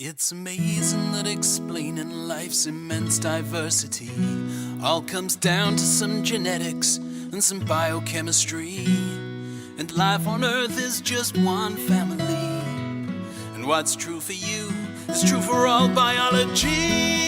It's amazing that explaining life's immense diversity all comes down to some genetics and some biochemistry. And life on Earth is just one family. And what's true for you is true for all biology.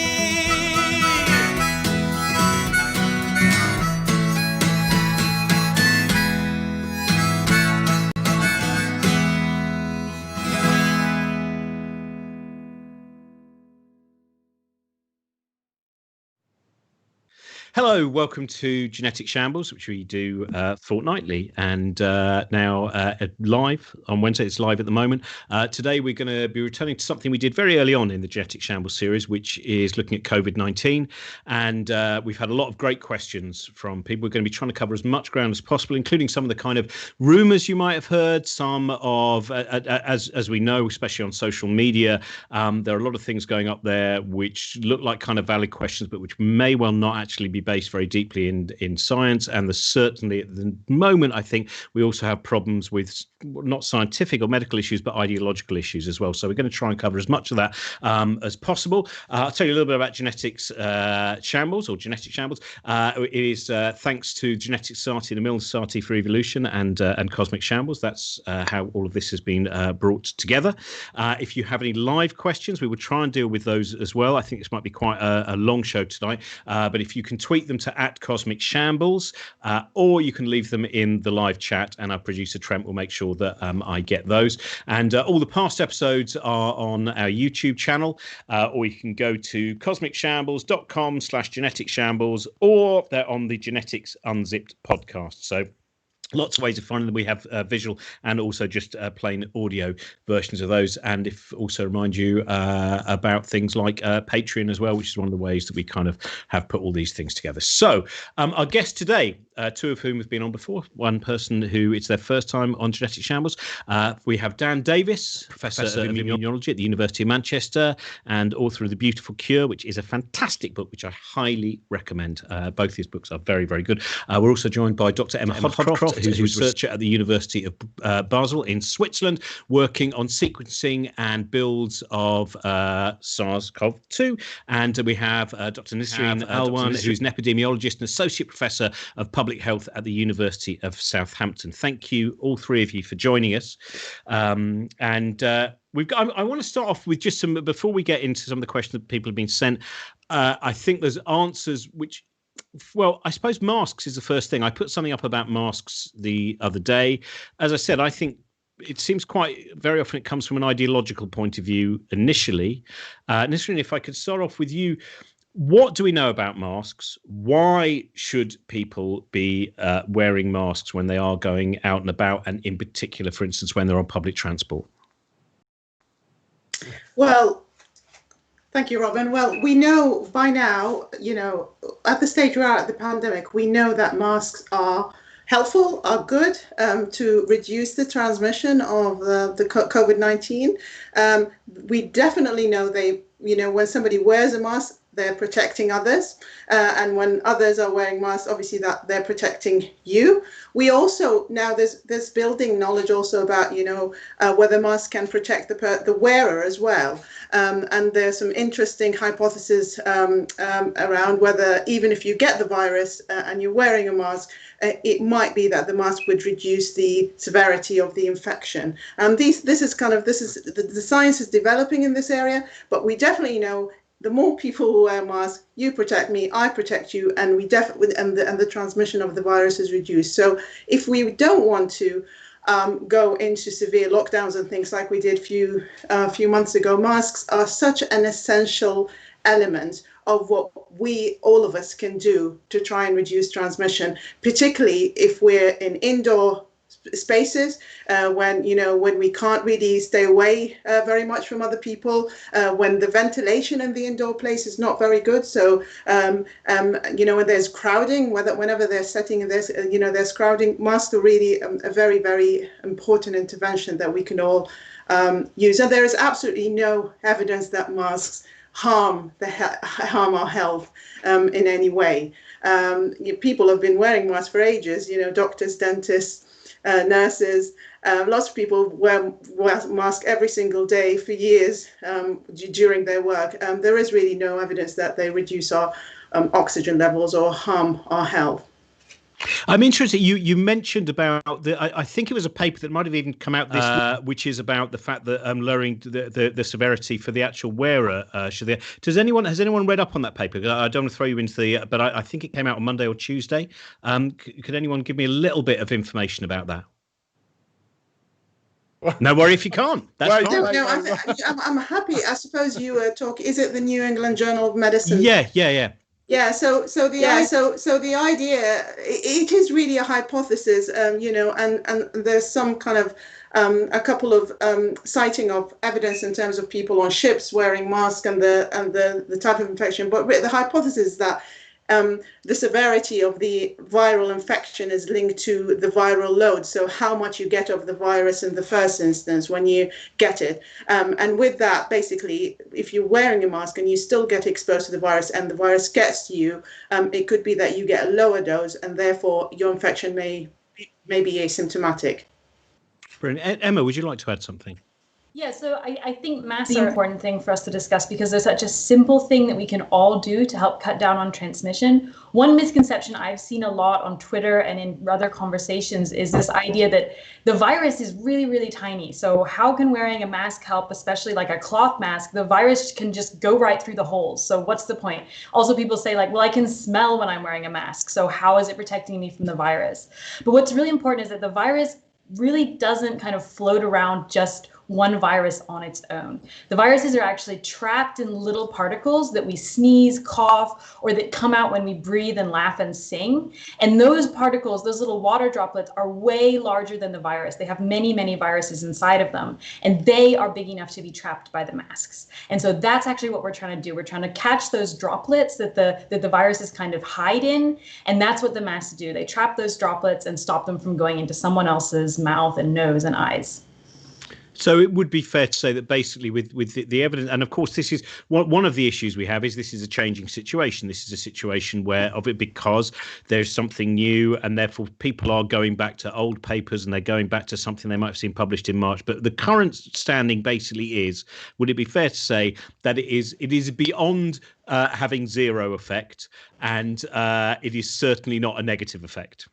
Hello, welcome to Genetic Shambles, which we do fortnightly, and now live on Wednesday. It's live at the moment. Today we're going to be returning to something we did very early on in the Genetic Shambles series, which is looking at COVID-19. And we've had a lot of great questions from people. We're going to be trying to cover as much ground as possible, including some of the kind of rumours you might have heard, some of, as we know, especially on social media, there are a lot of things going up there which look like kind of valid questions, but which may well not actually be based very deeply in science. And there's certainly at the moment, I think we also have problems with not scientific or medical issues, but ideological issues as well. So we're going to try and cover as much of that as possible. I'll tell you a little bit about genetics shambles or genetic shambles. It is thanks to Genetic Society and the Milner Society for Evolution and Cosmic Shambles. That's how all of this has been brought together. If you have any live questions, we will try and deal with those as well. I think this might be quite a long show tonight, but if you can tweet them to @CosmicShambles, or you can leave them in the live chat, and our producer Trent will make sure that I get those. And all the past episodes are on our YouTube channel, or you can go to cosmicshambles.com/geneticshambles, or they're on the Genetics Unzipped podcast. So lots of ways of finding them. We have visual and also just plain audio versions of those. And if also remind you about things like Patreon as well, which is one of the ways that we kind of have put all these things together. So our guests today, two of whom have been on before, one person who it's their first time on Genetic Shambles. We have Dan Davis, Professor of Immunology at the University of Manchester and author of The Beautiful Cure, which is a fantastic book, which I highly recommend. Both these books are very, very good. We're also joined by Dr. Emma Hodcroft, who's a researcher at the University of Basel in Switzerland, working on sequencing and builds of SARS-CoV-2. And we have Dr. Nisreen Alwan, who's an epidemiologist and associate professor of public health at the University of Southampton. Thank you, all three of you, for joining us. I want to start off with just some, before we get into some of the questions that people have been sent. I think there's answers which, well, I suppose masks is the first thing. I put something up about masks the other day. As I said, I think it seems quite very often it comes from an ideological point of view initially. Nisreen, if I could start off with you, what do we know about masks? Why should people be wearing masks when they are going out and about, and in particular, for instance, when they're on public transport? Well, thank you, Robin. Well, we know by now, at the stage we're at the pandemic, we know that masks are helpful, are good to reduce the transmission of the COVID-19. We definitely know when somebody wears a mask, they're protecting others. And when others are wearing masks, obviously that they're protecting you. We also, now there's building knowledge also about, whether masks can protect the wearer as well. And there's some interesting hypotheses around whether even if you get the virus and you're wearing a mask, it might be that the mask would reduce the severity of the infection. And the science is developing in this area, but we definitely know the more people who wear masks, you protect me, I protect you, and we definitely and the transmission of the virus is reduced. So if we don't want to go into severe lockdowns and things like we did a few months ago, masks are such an essential element of what all of us can do to try and reduce transmission, particularly if we're in indoor spaces when we can't really stay away very much from other people, when the ventilation in the indoor place is not very good. So when there's crowding, whenever they're setting this, there's crowding, masks are really a very, very important intervention that we can all use. And there is absolutely no evidence that masks harm our health in any way. People have been wearing masks for ages, doctors, dentists, nurses, Lots of people wear masks every single day for years during their work. There is really no evidence that they reduce our oxygen levels or harm our health. I'm interested. You mentioned about I think it was a paper that might have even come out this week, which is about the fact that lowering the severity for the actual wearer. Has anyone read up on that paper? I don't want to throw you into the, but I think it came out on Monday or Tuesday. Could anyone give me a little bit of information about that? No worry if you can't. That's fine. No, I'm happy. I suppose you were talking. Is it the New England Journal of Medicine? Yeah. Yeah, so the idea, it is really a hypothesis, and there's some kind of a couple of citing of evidence in terms of people on ships wearing masks and the type of infection. But the hypothesis is that the severity of the viral infection is linked to the viral load. So how much you get of the virus in the first instance when you get it. And with that, basically, if you're wearing a mask and you still get exposed to the virus and the virus gets to you, it could be that you get a lower dose and therefore your infection may be asymptomatic. Brilliant. Emma, would you like to add something? Yeah, so I think masks are an important thing for us to discuss because they're such a simple thing that we can all do to help cut down on transmission. One misconception I've seen a lot on Twitter and in other conversations is this idea that the virus is really, really tiny. So how can wearing a mask help, especially like a cloth mask? The virus can just go right through the holes. So what's the point? Also, people say like, well, I can smell when I'm wearing a mask. So how is it protecting me from the virus? But what's really important is that the virus really doesn't kind of float around just one virus on its own. The viruses are actually trapped in little particles that we sneeze, cough, or that come out when we breathe and laugh and sing. And those particles, those little water droplets, are way larger than the virus. They have many, many viruses inside of them, and they are big enough to be trapped by the masks. And so that's actually what we're trying to do. We're trying to catch those droplets that the viruses kind of hide in, and that's what the masks do. They trap those droplets and stop them from going into someone else's mouth and nose and eyes. So it would be fair to say that basically with the evidence, and of course this is one of the issues we have, is this is a changing situation. This is a situation because there's something new, and therefore people are going back to old papers and they're going back to something they might have seen published in March. But the current standing basically is, would it be fair to say that it is beyond having zero effect, and it is certainly not a negative effect?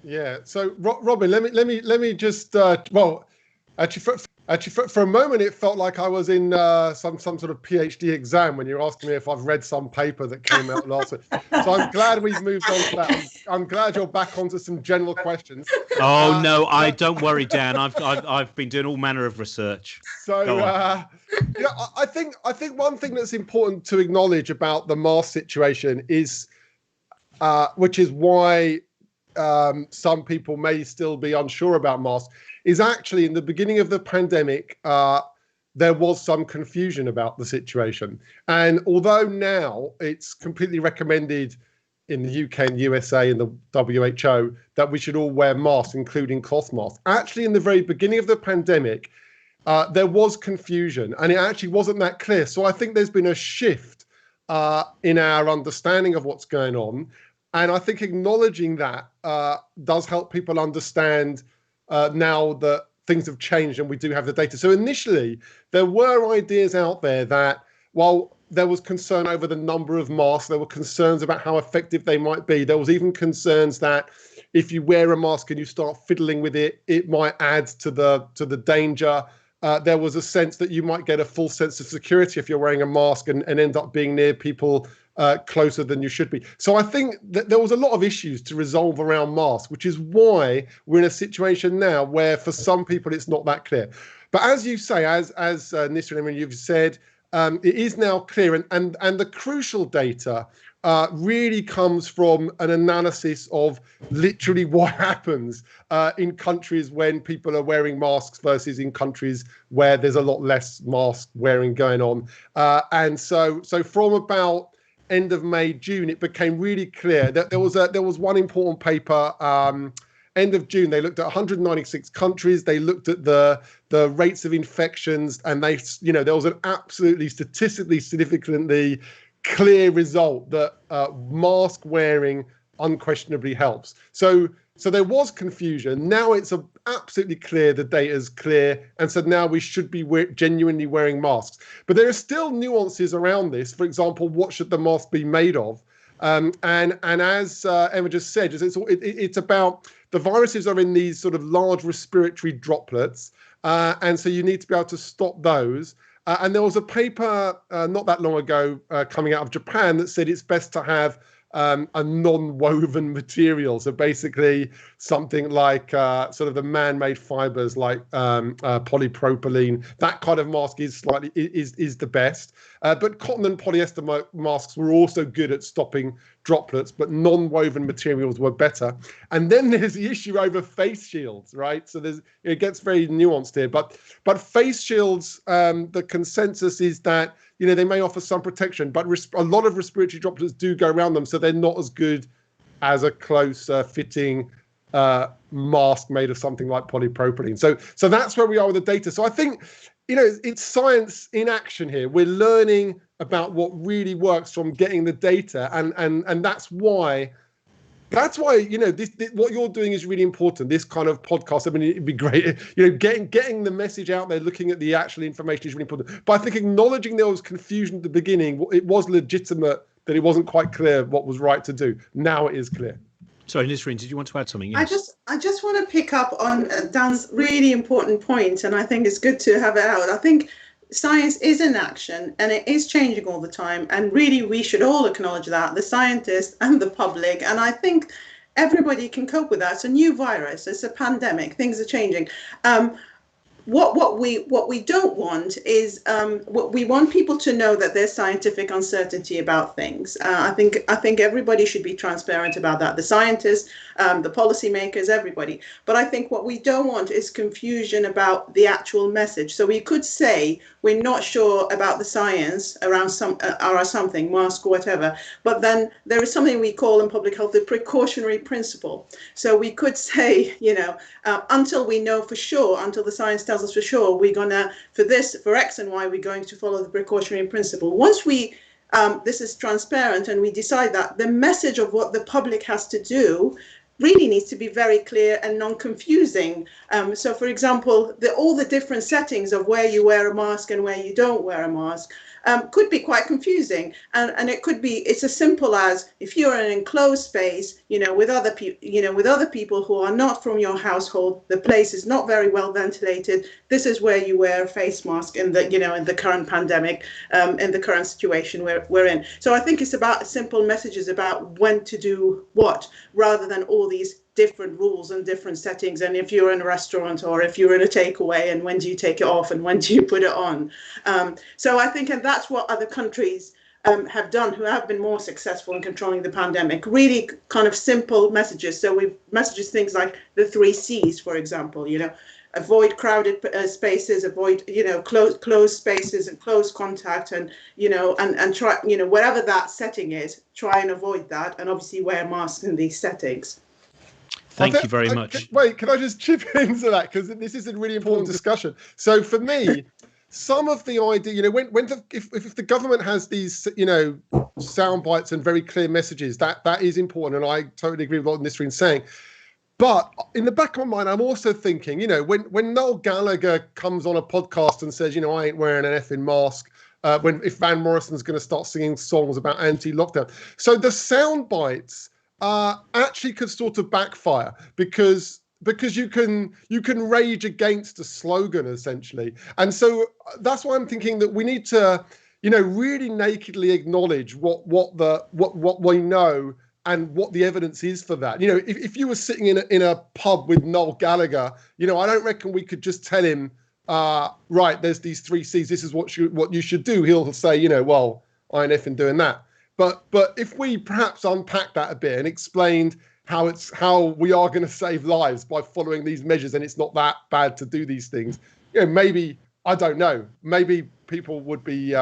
Yeah. So Robin, let me just Actually, for a moment, it felt like I was in some sort of PhD exam when you're asking me if I've read some paper that came out last week. So I'm glad we've moved on to that. I'm glad you're back onto some general questions. Oh no, I don't worry, Dan. I've been doing all manner of research. So I think one thing that's important to acknowledge about the mask situation is, which is why some people may still be unsure about masks, is actually in the beginning of the pandemic, there was some confusion about the situation. And although now it's completely recommended in the UK and USA and the WHO that we should all wear masks, including cloth masks, actually in the very beginning of the pandemic, there was confusion and it actually wasn't that clear. So I think there's been a shift in our understanding of what's going on. And I think acknowledging that does help people understand now that things have changed and we do have the data. So initially, there were ideas out there that while there was concern over the number of masks, there were concerns about how effective they might be. There was even concerns that if you wear a mask and you start fiddling with it, it might add to the danger. There was a sense that you might get a false sense of security if you're wearing a mask and end up being near people closer than you should be. So I think that there was a lot of issues to resolve around masks, which is why we're in a situation now where for some people it's not that clear. But as you say, as Nisreen, you've said, it is now clear, and the crucial data really comes from an analysis of literally what happens in countries when people are wearing masks versus in countries where there's a lot less mask wearing going on. And so from about end of May, June, it became really clear that there was one important paper, end of June. They looked at 196 countries. They looked at the rates of infections, and there was an absolutely statistically significantly clear result that mask wearing unquestionably helps. So So there was confusion. Now it's absolutely clear, the data is clear. And so now we should be genuinely wearing masks. But there are still nuances around this. For example, what should the mask be made of? And as Emma just said, it's about the viruses are in these sort of large respiratory droplets. And so you need to be able to stop those. And there was a paper not that long ago coming out of Japan that said it's best to have a non-woven material. So basically something like sort of the man-made fibers like polypropylene. That kind of mask is the best. But cotton and polyester masks were also good at stopping droplets, but non-woven materials were better. And then there's the issue over face shields, right? So it gets very nuanced here. But face shields, the consensus is that they may offer some protection, but a lot of respiratory droplets do go around them, so they're not as good as a close fitting mask made of something like polypropylene. So that's where we are with the data. So I think, it's science in action here. We're learning about what really works from getting the data, and that's why. That's why, this what you're doing is really important. This kind of podcast, I mean, it'd be great. Getting the message out there, looking at the actual information is really important. But I think acknowledging there was confusion at the beginning, it was legitimate that it wasn't quite clear what was right to do. Now it is clear. Sorry, Nisreen, did you want to add something? Yes. I just want to pick up on Dan's really important point, and I think it's good to have it out. I think science is in action and it is changing all the time, and really we should all acknowledge that, the scientists and the public, and I think everybody can cope with that. It's a new virus, it's a pandemic, things are changing. What we don't want is we want people to know that there's scientific uncertainty about things. I think everybody should be transparent about that. The scientists, the policymakers, everybody. But I think what we don't want is confusion about the actual message. So we could say we're not sure about the science around something, mask or whatever. But then there is something we call in public health the precautionary principle. So we could say, until we know for sure, until the science tells us for sure, we're gonna, for X and Y, we're going to follow the precautionary principle. Once we this is transparent and we decide that, the message of what the public has to do really needs to be very clear and non-confusing. So for example, all the different settings of where you wear a mask and where you don't wear a mask could be quite confusing, and it could be, it's as simple as, if you're in an enclosed space, with other people who are not from your household, the place is not very well ventilated, this is where you wear a face mask in the current pandemic, in the current situation we're in. So I think it's about simple messages about when to do what, rather than all these different rules and different settings, and if you're in a restaurant or if you're in a takeaway, and when do you take it off and when do you put it on. So I think, and that's what other countries have done who have been more successful in controlling the pandemic, really kind of simple messages. So we've messages things like the 3 C's, for example, avoid crowded spaces, avoid, closed spaces and close contact, and, and try, whatever that setting is, try and avoid that, and obviously wear masks in these settings. Thank you very much. Wait, can I just chip into that? Because this is a really important discussion. So for me, some of the idea, if the government has these, sound bites and very clear messages, that is important. And I totally agree with what Nisreen's saying. But in the back of my mind, I'm also thinking, when Noel Gallagher comes on a podcast and says, I ain't wearing an effing mask, if Van Morrison's going to start singing songs about anti-lockdown. So the sound bites actually could sort of backfire because you can rage against a slogan, essentially. And so that's why I'm thinking that we need to, really nakedly acknowledge what we know and what the evidence is for that. If you were sitting in a pub with Noel Gallagher, I don't reckon we could just tell him, right, there's these 3 C's, this is what you should do. He'll say, well, I ain't effing doing that. But if we perhaps unpack that a bit and explained how we are going to save lives by following these measures, and it's not that bad to do these things, maybe, I don't know, maybe people would be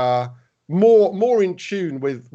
more in tune with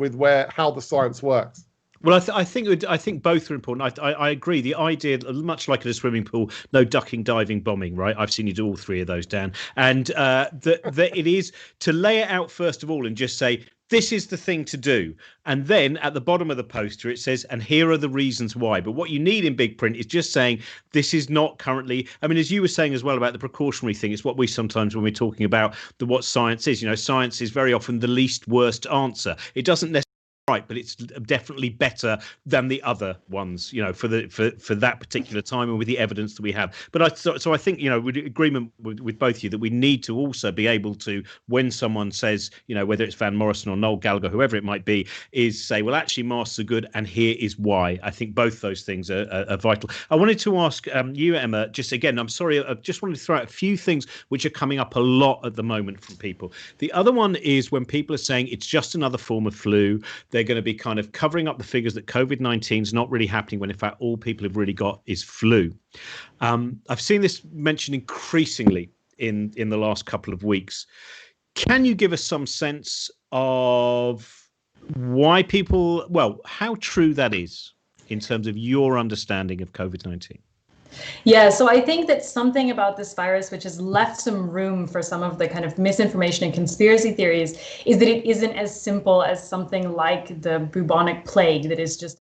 how the science works. Well, I think both are important. I agree. The idea, much like in a swimming pool, no ducking, diving, bombing. Right? I've seen you do all three of those, Dan. And that it is to lay it out first of all and just say, this is the thing to do. And then at the bottom of the poster, it says, and here are the reasons why. But what you need in big print is just saying, this is not currently, I mean, as you were saying as well about the precautionary thing, it's what we sometimes, when we're talking about what science is, science is very often the least worst answer. It doesn't necessarily right, but it's definitely better than the other ones, for that particular time and with the evidence that we have. But I think, with agreement with both of you that we need to also be able to, when someone says, whether it's Van Morrison or Noel Gallagher, whoever it might be, is say, well, actually, masks are good, and here is why. I think both those things are vital. I wanted to ask you, Emma, just again, I'm sorry, I just wanted to throw out a few things which are coming up a lot at the moment from people. The other one is when people are saying it's just another form of flu. They're going to be kind of covering up the figures that COVID-19 is not really happening when in fact all people have really got is flu. I've seen this mentioned increasingly in the last couple of weeks. Can you give us some sense of why people, how true that is in terms of your understanding of COVID-19? Yeah, so I think that something about this virus which has left some room for some of the kind of misinformation and conspiracy theories is that it isn't as simple as something like the bubonic plague that is just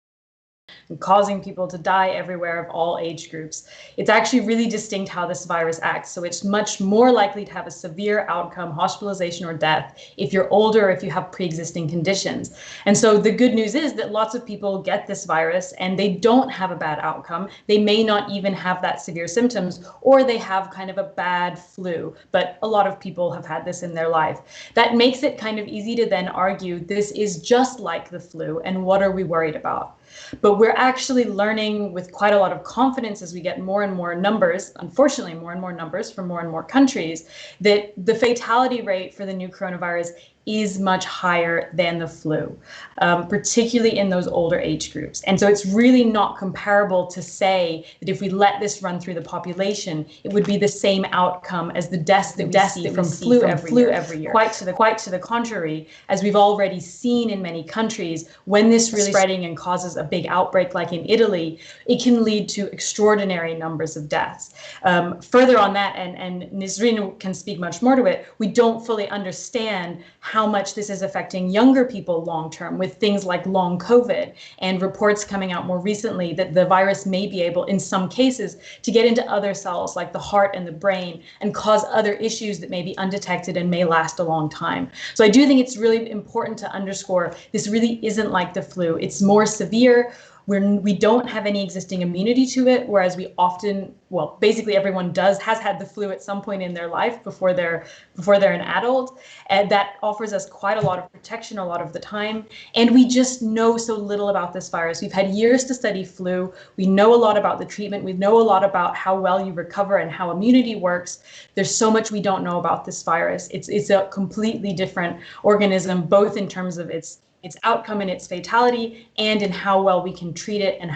causing people to die everywhere of all age groups. It's actually really distinct how this virus acts. So it's much more likely to have a severe outcome, hospitalization or death, if you're older or if you have pre-existing conditions. And so the good news is that lots of people get this virus and they don't have a bad outcome. They may not even have that severe symptoms, or they have kind of a bad flu, but a lot of people have had this in their life. That makes it kind of easy to then argue this is just like the flu, and what are we worried about? But we're actually learning with quite a lot of confidence as we get more and more numbers, unfortunately more and more numbers from more and more countries, that the fatality rate for the new coronavirus is much higher than the flu, particularly in those older age groups. And so it's really not comparable to say that if we let this run through the population, it would be the same outcome as the deaths that we see from flu every year. Quite to the contrary, as we've already seen in many countries, when this really spreading and causes a big outbreak like in Italy, it can lead to extraordinary numbers of deaths. Further on that, and Nisreen can speak much more to it, we don't fully understand how much this is affecting younger people long term with things like long COVID, and reports coming out more recently that the virus may be able, in some cases, to get into other cells like the heart and the brain and cause other issues that may be undetected and may last a long time. So I do think it's really important to underscore this really isn't like the flu. It's more severe. We don't have any existing immunity to it, whereas we often, basically everyone has had the flu at some point in their life before they're an adult, and that offers us quite a lot of protection a lot of the time. And we just know so little about this virus. We've had years to study flu. We know a lot about the treatment. We know a lot about how well you recover and how immunity works. There's so much we don't know about this virus. It's a completely different organism, both in terms of its outcome and its fatality, and in how well we can treat it and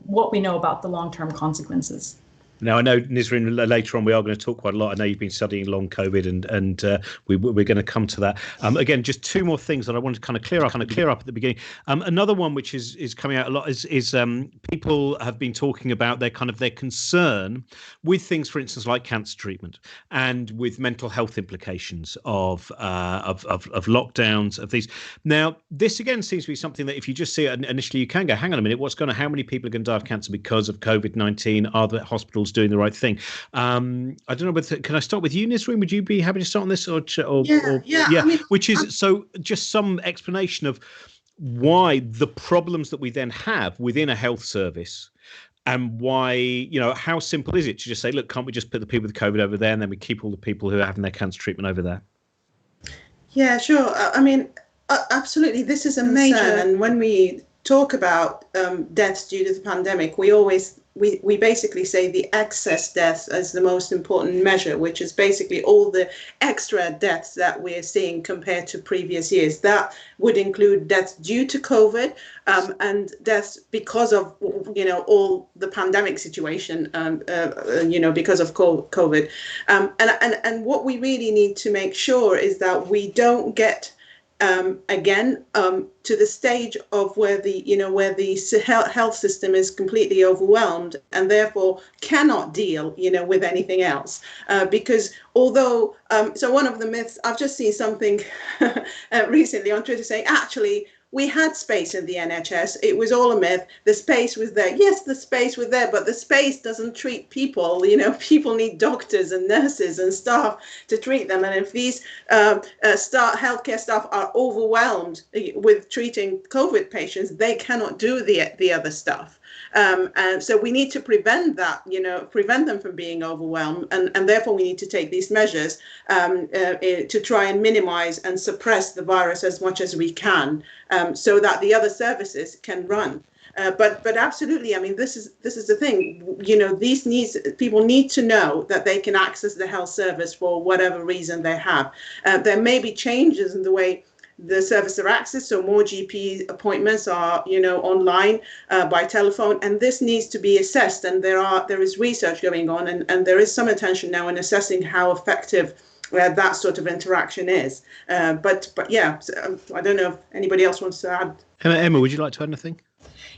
what we know about the long-term consequences. Now, I know, Nisreen, later on we are going to talk quite a lot. I know you've been studying long COVID, and we're going to come to that. Again, just two more things that I wanted to kind of clear up at the beginning. Another one which is coming out a lot is people have been talking about their concern with things, for instance, like cancer treatment and with mental health implications of lockdowns, of these. Now, this again seems to be something that if you just see it initially, you can go, hang on a minute, how many people are going to die of cancer because of COVID-19? Are the hospitals doing the right thing? I don't know, but can I start with you, Nisreen? Would you be happy to start on this? Yeah. I mean, which is so just some explanation of why the problems that we then have within a health service, and why, how simple is it to just say, look, can't we just put the people with COVID over there and then we keep all the people who are having their cancer treatment over there? Yeah, sure. I mean, absolutely. This is a major, and when we talk about deaths due to the pandemic, we basically say the excess deaths as the most important measure, which is basically all the extra deaths that we're seeing compared to previous years. That would include deaths due to COVID and deaths because of, all the pandemic situation, because of COVID. And what we really need to make sure is that we don't get again, to the stage of where the health system is completely overwhelmed and therefore cannot deal, with anything else. Because although, so one of the myths, I've just seen something recently on Twitter saying, actually, we had space in the NHS. It was all a myth. The space was there. Yes, the space was there, but the space doesn't treat people. People need doctors and nurses and staff to treat them. And if these healthcare staff are overwhelmed with treating COVID patients, they cannot do the other stuff. And so we need to prevent that, prevent them from being overwhelmed. And therefore, we need to take these measures to try and minimize and suppress the virus as much as we can, so that the other services can run. But absolutely, I mean, this is the thing. People need to know that they can access the health service for whatever reason they have. There may be changes in the way the service are accessed, so more GP appointments are, online by telephone, and this needs to be assessed. And there is research going on, and there is some attention now in assessing how effective that sort of interaction is. But yeah, so, I don't know if anybody else wants to add. Emma, would you like to add anything?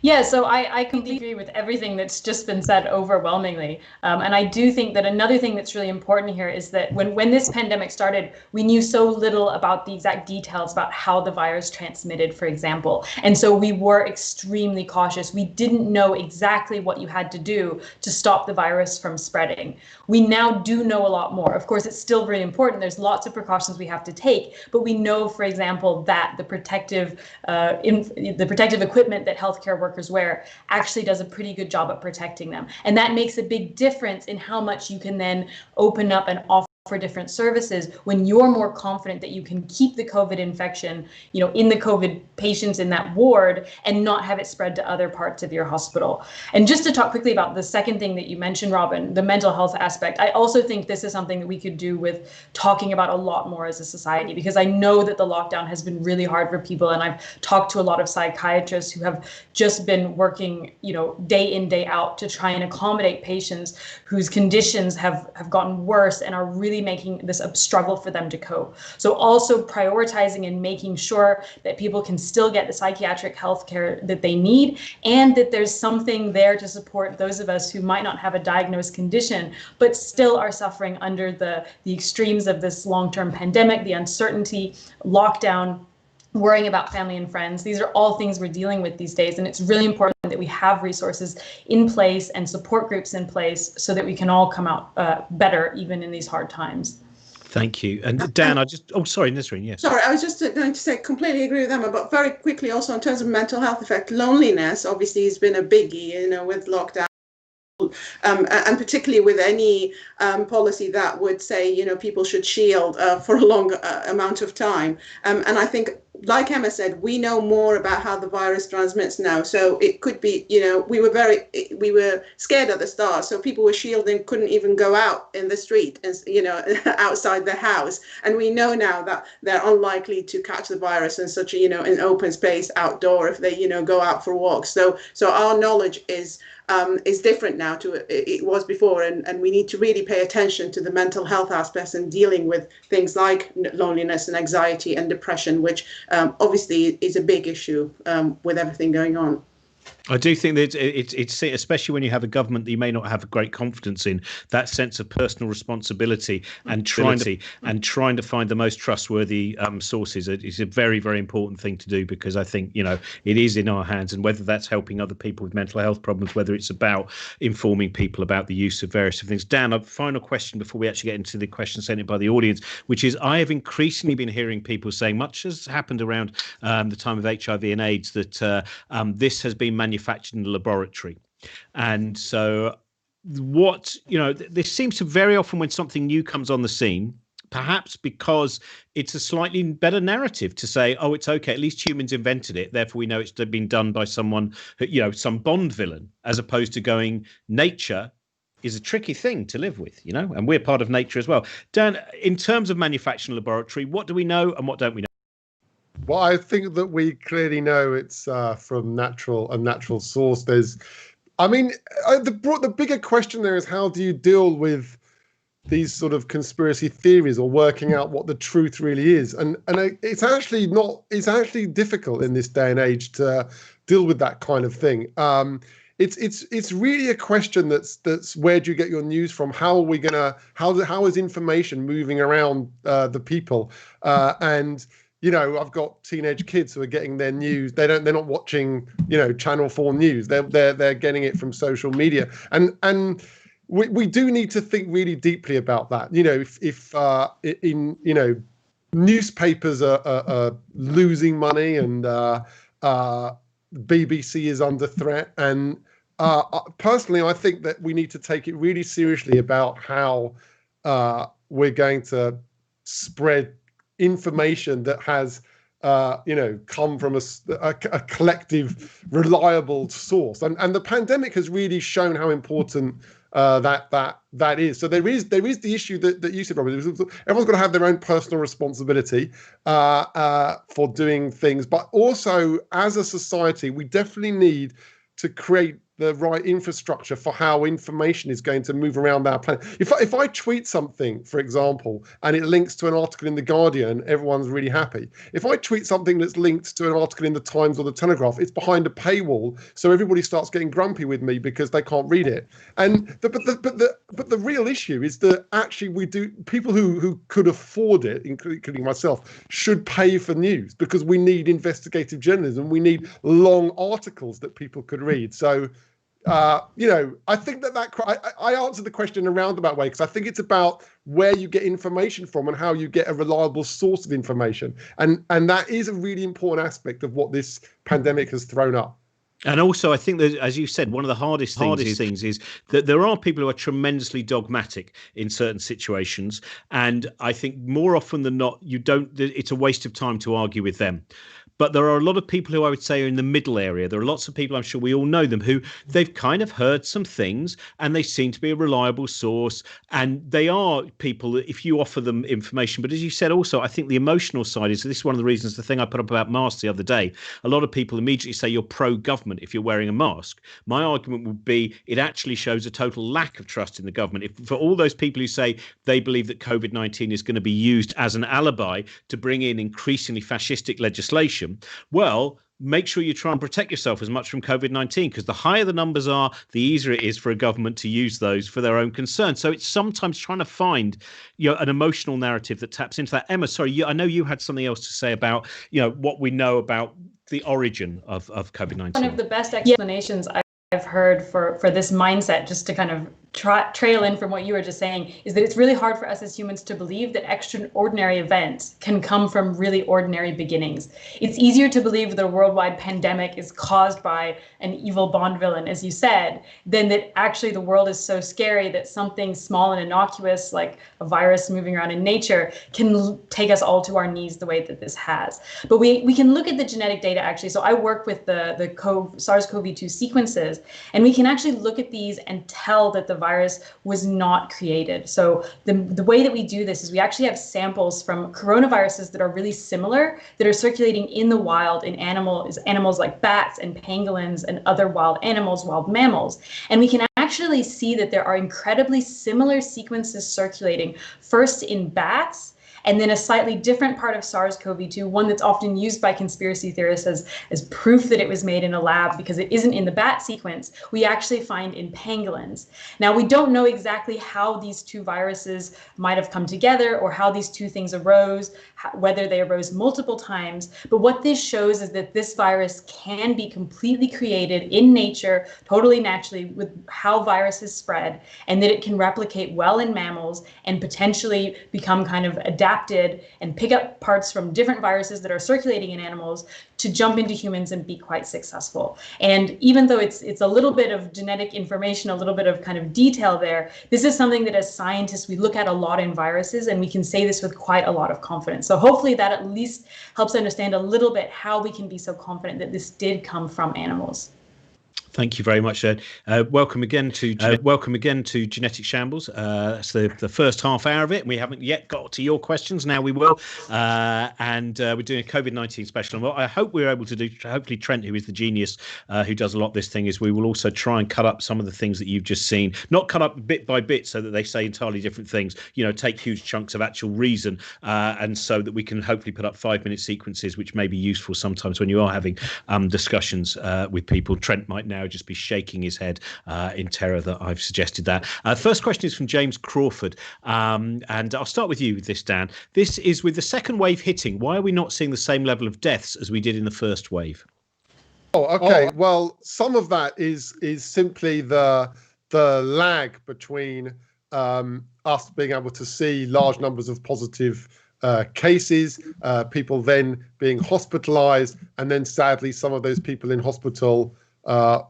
Yeah, so I completely agree with everything that's just been said overwhelmingly. And I do think that another thing that's really important here is that when this pandemic started, we knew so little about the exact details about how the virus transmitted, for example. And so we were extremely cautious. We didn't know exactly what you had to do to stop the virus from spreading. We now do know a lot more. Of course, it's still very important. There's lots of precautions we have to take, but we know, for example, that the protective equipment that healthcare workers wear actually does a pretty good job at protecting them. And that makes a big difference in how much you can then open up and offer different services when you're more confident that you can keep the COVID infection, in the COVID patients in that ward and not have it spread to other parts of your hospital. And just to talk quickly about the second thing that you mentioned, Robin, the mental health aspect, I also think this is something that we could do with talking about a lot more as a society, because I know that the lockdown has been really hard for people. And I've talked to a lot of psychiatrists who have just been working, day in, day out to try and accommodate patients whose conditions have gotten worse and are really making this a struggle for them to cope. So also prioritizing and making sure that people can still get the psychiatric health care that they need, and that there's something there to support those of us who might not have a diagnosed condition, but still are suffering under the extremes of this long-term pandemic, the uncertainty, lockdown, worrying about family and friends. These are all things we're dealing with these days, and it's really important that we have resources in place and support groups in place so that we can all come out better even in these hard times. Thank you. And Dan, sorry, Nisreen, yes. Sorry, I was just going to say, completely agree with Emma, but very quickly also in terms of mental health effect, loneliness obviously has been a biggie, with lockdown. And particularly with any policy that would say, people should shield for a long amount of time. And I think, like Emma said, we know more about how the virus transmits now. So it could be, we were scared at the start. So people were shielding, couldn't even go out in the street and, outside the house. And we know now that they're unlikely to catch the virus in such an open space outdoor if they, go out for walks. So our knowledge is different now to it was before, and we need to really pay attention to the mental health aspects and dealing with things like loneliness and anxiety and depression, which obviously is a big issue with everything going on. I do think that it's especially when you have a government that you may not have great confidence in, that sense of personal responsibility and trying to find the most trustworthy sources is a very, very important thing to do, because I think, it is in our hands, and whether that's helping other people with mental health problems, whether it's about informing people about the use of various things. Dan, a final question before we actually get into the question sent in by the audience, which is, I have increasingly been hearing people saying, much has happened around the time of HIV and AIDS, that this has been manufactured in the laboratory. And so this seems to very often, when something new comes on the scene, perhaps because it's a slightly better narrative to say, oh, it's okay, at least humans invented it, therefore we know it's been done by someone, some Bond villain, as opposed to going, nature is a tricky thing to live with, and we're part of nature as well. Dan, in terms of manufacturing laboratory, what do we know and what don't we know? Well, I think that we clearly know it's from a natural source. The bigger question there is, how do you deal with these sort of conspiracy theories or working out what the truth really is. And it's actually difficult in this day and age to deal with that kind of thing. It's really a question that's where do you get your news from? How is information moving around the people? And I've got teenage kids who are getting their news. They're not watching, Channel 4 news. They're getting it from social media. And we do need to think really deeply about that. If newspapers are losing money and BBC is under threat, and personally, I think that we need to take it really seriously about how we're going to spread information that has come from a collective, reliable source. And the pandemic has really shown how important that is. So there is the issue that you said, Robin. Everyone's got to have their own personal responsibility for doing things, but also as a society, we definitely need to create the right infrastructure for how information is going to move around our planet. If I tweet something, for example, and it links to an article in The Guardian, everyone's really happy. If I tweet something that's linked to an article in The Times or The Telegraph, it's behind a paywall, so everybody starts getting grumpy with me because they can't read it. And but the real issue is that actually people who could afford it, including myself, should pay for news, because we need investigative journalism. We need long articles that people could read. So I think that I answered the question in a roundabout way, because I think it's about where you get information from and how you get a reliable source of information. And that is a really important aspect of what this pandemic has thrown up. And also, I think that, as you said, one of the hardest things is that there are people who are tremendously dogmatic in certain situations. And I think more often than not, it's a waste of time to argue with them. But there are a lot of people who I would say are in the middle area. There are lots of people, I'm sure we all know them, who they've kind of heard some things and they seem to be a reliable source. And they are people that if you offer them information. But as you said, also, I think the emotional side is, this is one of the reasons, the thing I put up about masks the other day, a lot of people immediately say you're pro-government if you're wearing a mask. My argument would be it actually shows a total lack of trust in the government. For all those people who say they believe that COVID-19 is going to be used as an alibi to bring in increasingly fascistic legislation, well, make sure you try and protect yourself as much from COVID-19, because the higher the numbers are, the easier it is for a government to use those for their own concern. So it's sometimes trying to find, an emotional narrative that taps into that. Emma, sorry, I know you had something else to say about, what we know about the origin of COVID-19. One of the best explanations I've heard for this mindset, just to kind of trail in from what you were just saying, is that it's really hard for us as humans to believe that extraordinary events can come from really ordinary beginnings. It's easier to believe that a worldwide pandemic is caused by an evil Bond villain, as you said, than that actually the world is so scary that something small and innocuous like a virus moving around in nature can take us all to our knees the way that this has. But we can look at the genetic data actually. So I work with the SARS-CoV-2 sequences, and we can actually look at these and tell that the virus was not created. So the way that we do this is we actually have samples from coronaviruses that are really similar, that are circulating in the wild in animals like bats and pangolins and other wild animals, wild mammals. And we can actually see that there are incredibly similar sequences circulating, first in bats, and then a slightly different part of SARS-CoV-2, one that's often used by conspiracy theorists as proof that it was made in a lab because it isn't in the bat sequence, we actually find in pangolins. Now, we don't know exactly how these two viruses might have come together or how these two things arose, whether they arose multiple times. But what this shows is that this virus can be completely created in nature, totally naturally, with how viruses spread, and that it can replicate well in mammals and potentially become kind of adapted and pick up parts from different viruses that are circulating in animals to jump into humans and be quite successful. And even though it's a little bit of genetic information, a little bit of kind of detail there, this is something that as scientists we look at a lot in viruses, and we can say this with quite a lot of confidence. So hopefully that at least helps understand a little bit how we can be so confident that this did come from animals. Thank you very much. Welcome again to Genetic Shambles. That's the first half hour of it. We haven't yet got to your questions. Now we will. And we're doing a COVID-19 special. And what I hope we're able to do, hopefully Trent, who is the genius who does a lot of this thing, is we will also try and cut up some of the things that you've just seen. Not cut up bit by bit so that they say entirely different things. You know, take huge chunks of actual reason, and so that we can hopefully put up 5-minute sequences, which may be useful sometimes when you are having discussions with people. Trent might now just be shaking his head in terror that I've suggested that. First question is from James Crawford, and I'll start with you with this, Dan. This is: with the second wave hitting, why are we not seeing the same level of deaths as we did in the first wave? Oh, okay. Well, some of that is simply the lag between us being able to see large numbers of positive cases, people then being hospitalized, and then sadly some of those people in hospital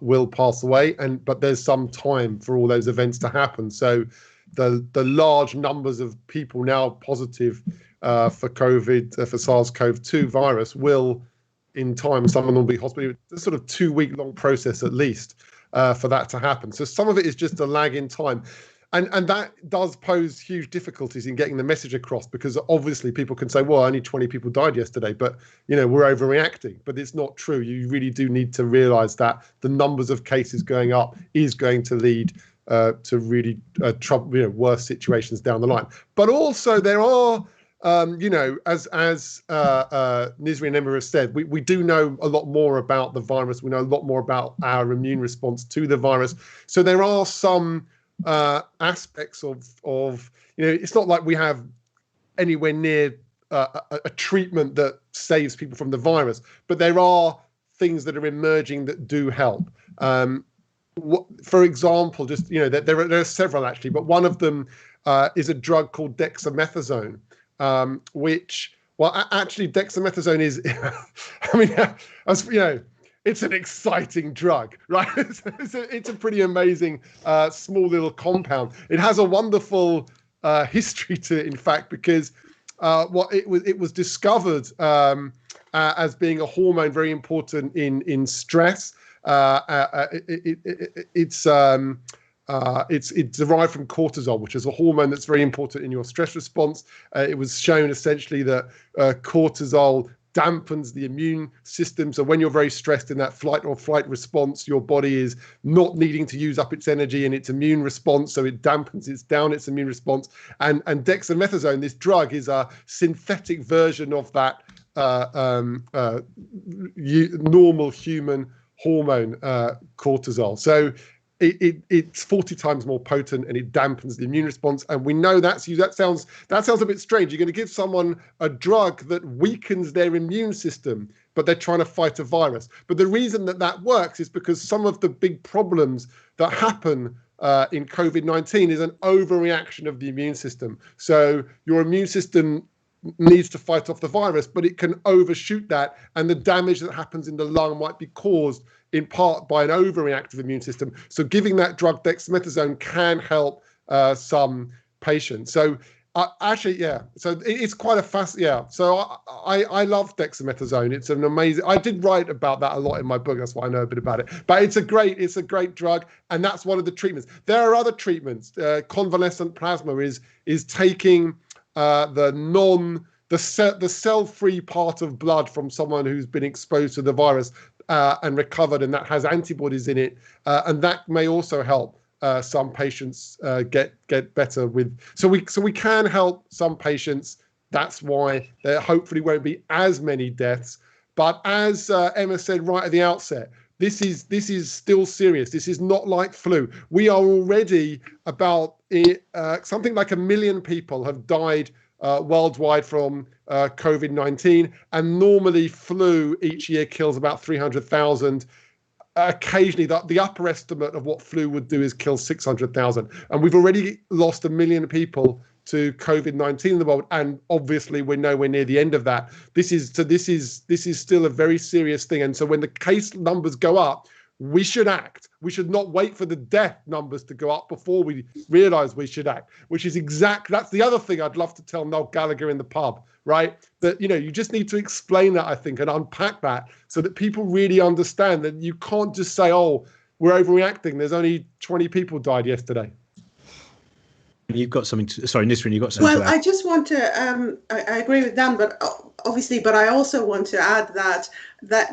will pass away, but there's some time for all those events to happen. So the large numbers of people now positive for COVID, for SARS-CoV-2 virus will, in time, some of them will be hospitalized. It's a sort of 2-week-long process at least for that to happen. So some of it is just a lag in time. And that does pose huge difficulties in getting the message across, because obviously people can say, well, only 20 people died yesterday, but, you know, we're overreacting. But it's not true. You really do need to realize that the numbers of cases going up is going to lead to really worse situations down the line. But also there are, as Nisreen and Emma have said, we do know a lot more about the virus. We know a lot more about our immune response to the virus. So there are some aspects of it's not like we have anywhere near a treatment that saves people from the virus, but there are things that are emerging that do help. For example, just there are several actually, but one of them is a drug called Dexamethasone, which, well, actually Dexamethasone is I mean, it's an exciting drug, right? It's a pretty amazing small little compound. It has a wonderful history to it, in fact, because it was discovered as being a hormone very important in stress. It's derived from cortisol, which is a hormone that's very important in your stress response. It was shown essentially that cortisol dampens the immune system. So when you're very stressed in that fight or flight response, your body is not needing to use up its energy in its immune response. So it dampens its immune response. And dexamethasone, this drug, is a synthetic version of that normal human hormone, cortisol. So it's 40 times more potent, and it dampens the immune response. And we know that sounds a bit strange. You're going to give someone a drug that weakens their immune system, but they're trying to fight a virus. But the reason that works is because some of the big problems that happen in COVID-19 is an overreaction of the immune system. So your immune system needs to fight off the virus, but it can overshoot that, and the damage that happens in the lung might be caused in part by an overreactive immune system. So giving that drug dexamethasone can help some patients. So so it's quite a fast, So I love dexamethasone. It's an amazing. I did write about that a lot in my book. That's why I know a bit about it. But it's a great drug, and that's one of the treatments. There are other treatments. Convalescent plasma is taking the cell-free part of blood from someone who's been exposed to the virus and recovered, and that has antibodies in it, and that may also help some patients get better with. So we can help some patients. That's why there hopefully won't be as many deaths. But as Emma said right at the outset, this is still serious. This is not like flu. We are already about something like 1 million people have died worldwide from COVID-19, and normally flu each year kills about 300,000. Occasionally, the upper estimate of what flu would do is kill 600,000, and we've already lost 1 million people to COVID-19 in the world, and obviously we're nowhere near the end of that. This is still a very serious thing, and so when the case numbers go up, we should act. We should not wait for the death numbers to go up before we realize we should act, which is that's the other thing I'd love to tell Noel Gallagher in the pub, right? That, you just need to explain that, I think, and unpack that so that people really understand that you can't just say, oh, we're overreacting. There's only 20 people died yesterday. You've got something to, sorry, Nisreen, you've got something to add. Well, I just want to, I agree with Dan, but obviously, but I also want to add that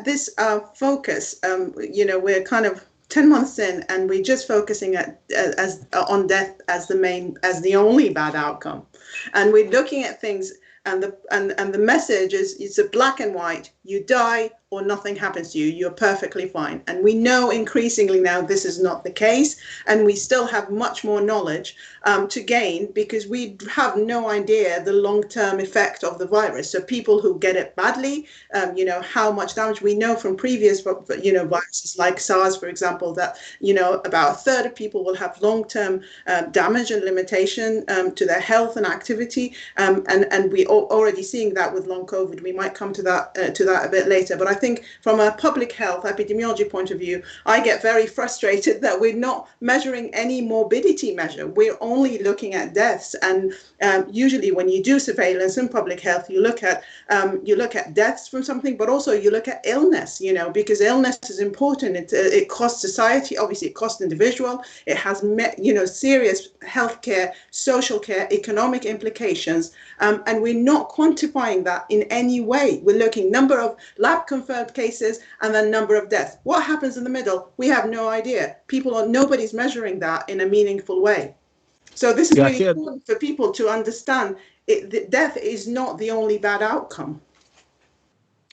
this focus, we're kind of 10 months in and we're just focusing on death as the only bad outcome. And we're looking at things and the message is it's a black and white, you die or nothing happens to you, you're perfectly fine. And we know increasingly now this is not the case, and we still have much more knowledge to gain because we have no idea the long-term effect of the virus. So people who get it badly, how much damage. We know from previous, viruses like SARS, for example, that, about a third of people will have long-term damage and limitation to their health and activity. And we're already seeing that with long COVID. We might come to that a bit later. But I think from a public health epidemiology point of view, I get very frustrated that we're not measuring any morbidity measure. We're only looking at deaths. And usually when you do surveillance in public health, you look at deaths from something, but also you look at illness, because illness is important. It costs society, obviously it costs individual. It has, serious healthcare, social care, economic implications. And we're not quantifying that in any way. We're looking number of lab confirmed cases and then number of deaths. What happens in the middle? We have no idea. Nobody's measuring that in a meaningful way. So this is really important for people to understand that death is not the only bad outcome.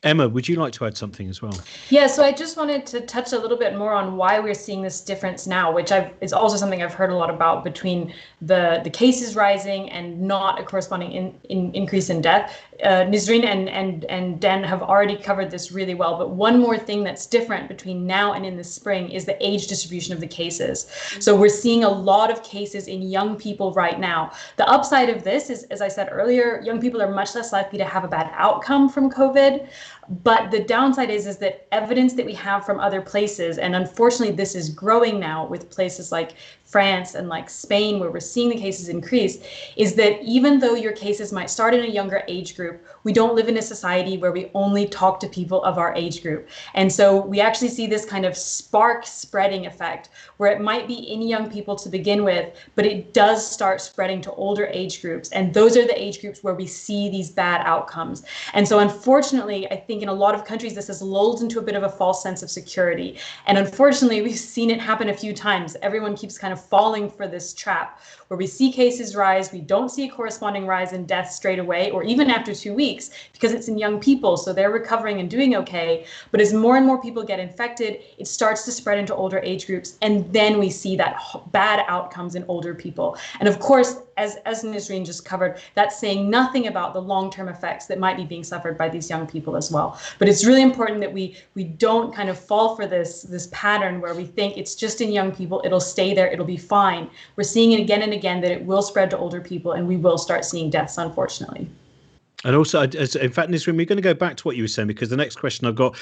Emma, would you like to add something as well? Yeah, so I just wanted to touch a little bit more on why we're seeing this difference now, which is also something I've heard a lot about between the cases rising and not a corresponding increase in death. Nisreen and Dan have already covered this really well, but one more thing that's different between now and in the spring is the age distribution of the cases. So we're seeing a lot of cases in young people right now. The upside of this is, as I said earlier, young people are much less likely to have a bad outcome from COVID. But the downside is that evidence that we have from other places, and unfortunately this is growing now with places like France and like Spain, where we're seeing the cases increase, is that even though your cases might start in a younger age group, we don't live in a society where we only talk to people of our age group. And so we actually see this kind of spark spreading effect where it might be in young people to begin with, but it does start spreading to older age groups. And those are the age groups where we see these bad outcomes. And so unfortunately, I think in a lot of countries, this has lulled into a bit of a false sense of security. And unfortunately, we've seen it happen a few times. Everyone keeps kind of falling for this trap where we see cases rise, we don't see a corresponding rise in deaths straight away, or even after 2 weeks, because it's in young people, so they're recovering and doing okay. But as more and more people get infected, it starts to spread into older age groups, and then we see that bad outcomes in older people. And of course, as Nisreen just covered, that's saying nothing about the long-term effects that might be being suffered by these young people as well. But it's really important that we don't kind of fall for this pattern where we think it's just in young people, it'll stay there, it'll be fine. We're seeing it again and again that it will spread to older people, and we will start seeing deaths, unfortunately. And also, in fact, Nisreen, we're going to go back to what you were saying, because the next question I've got,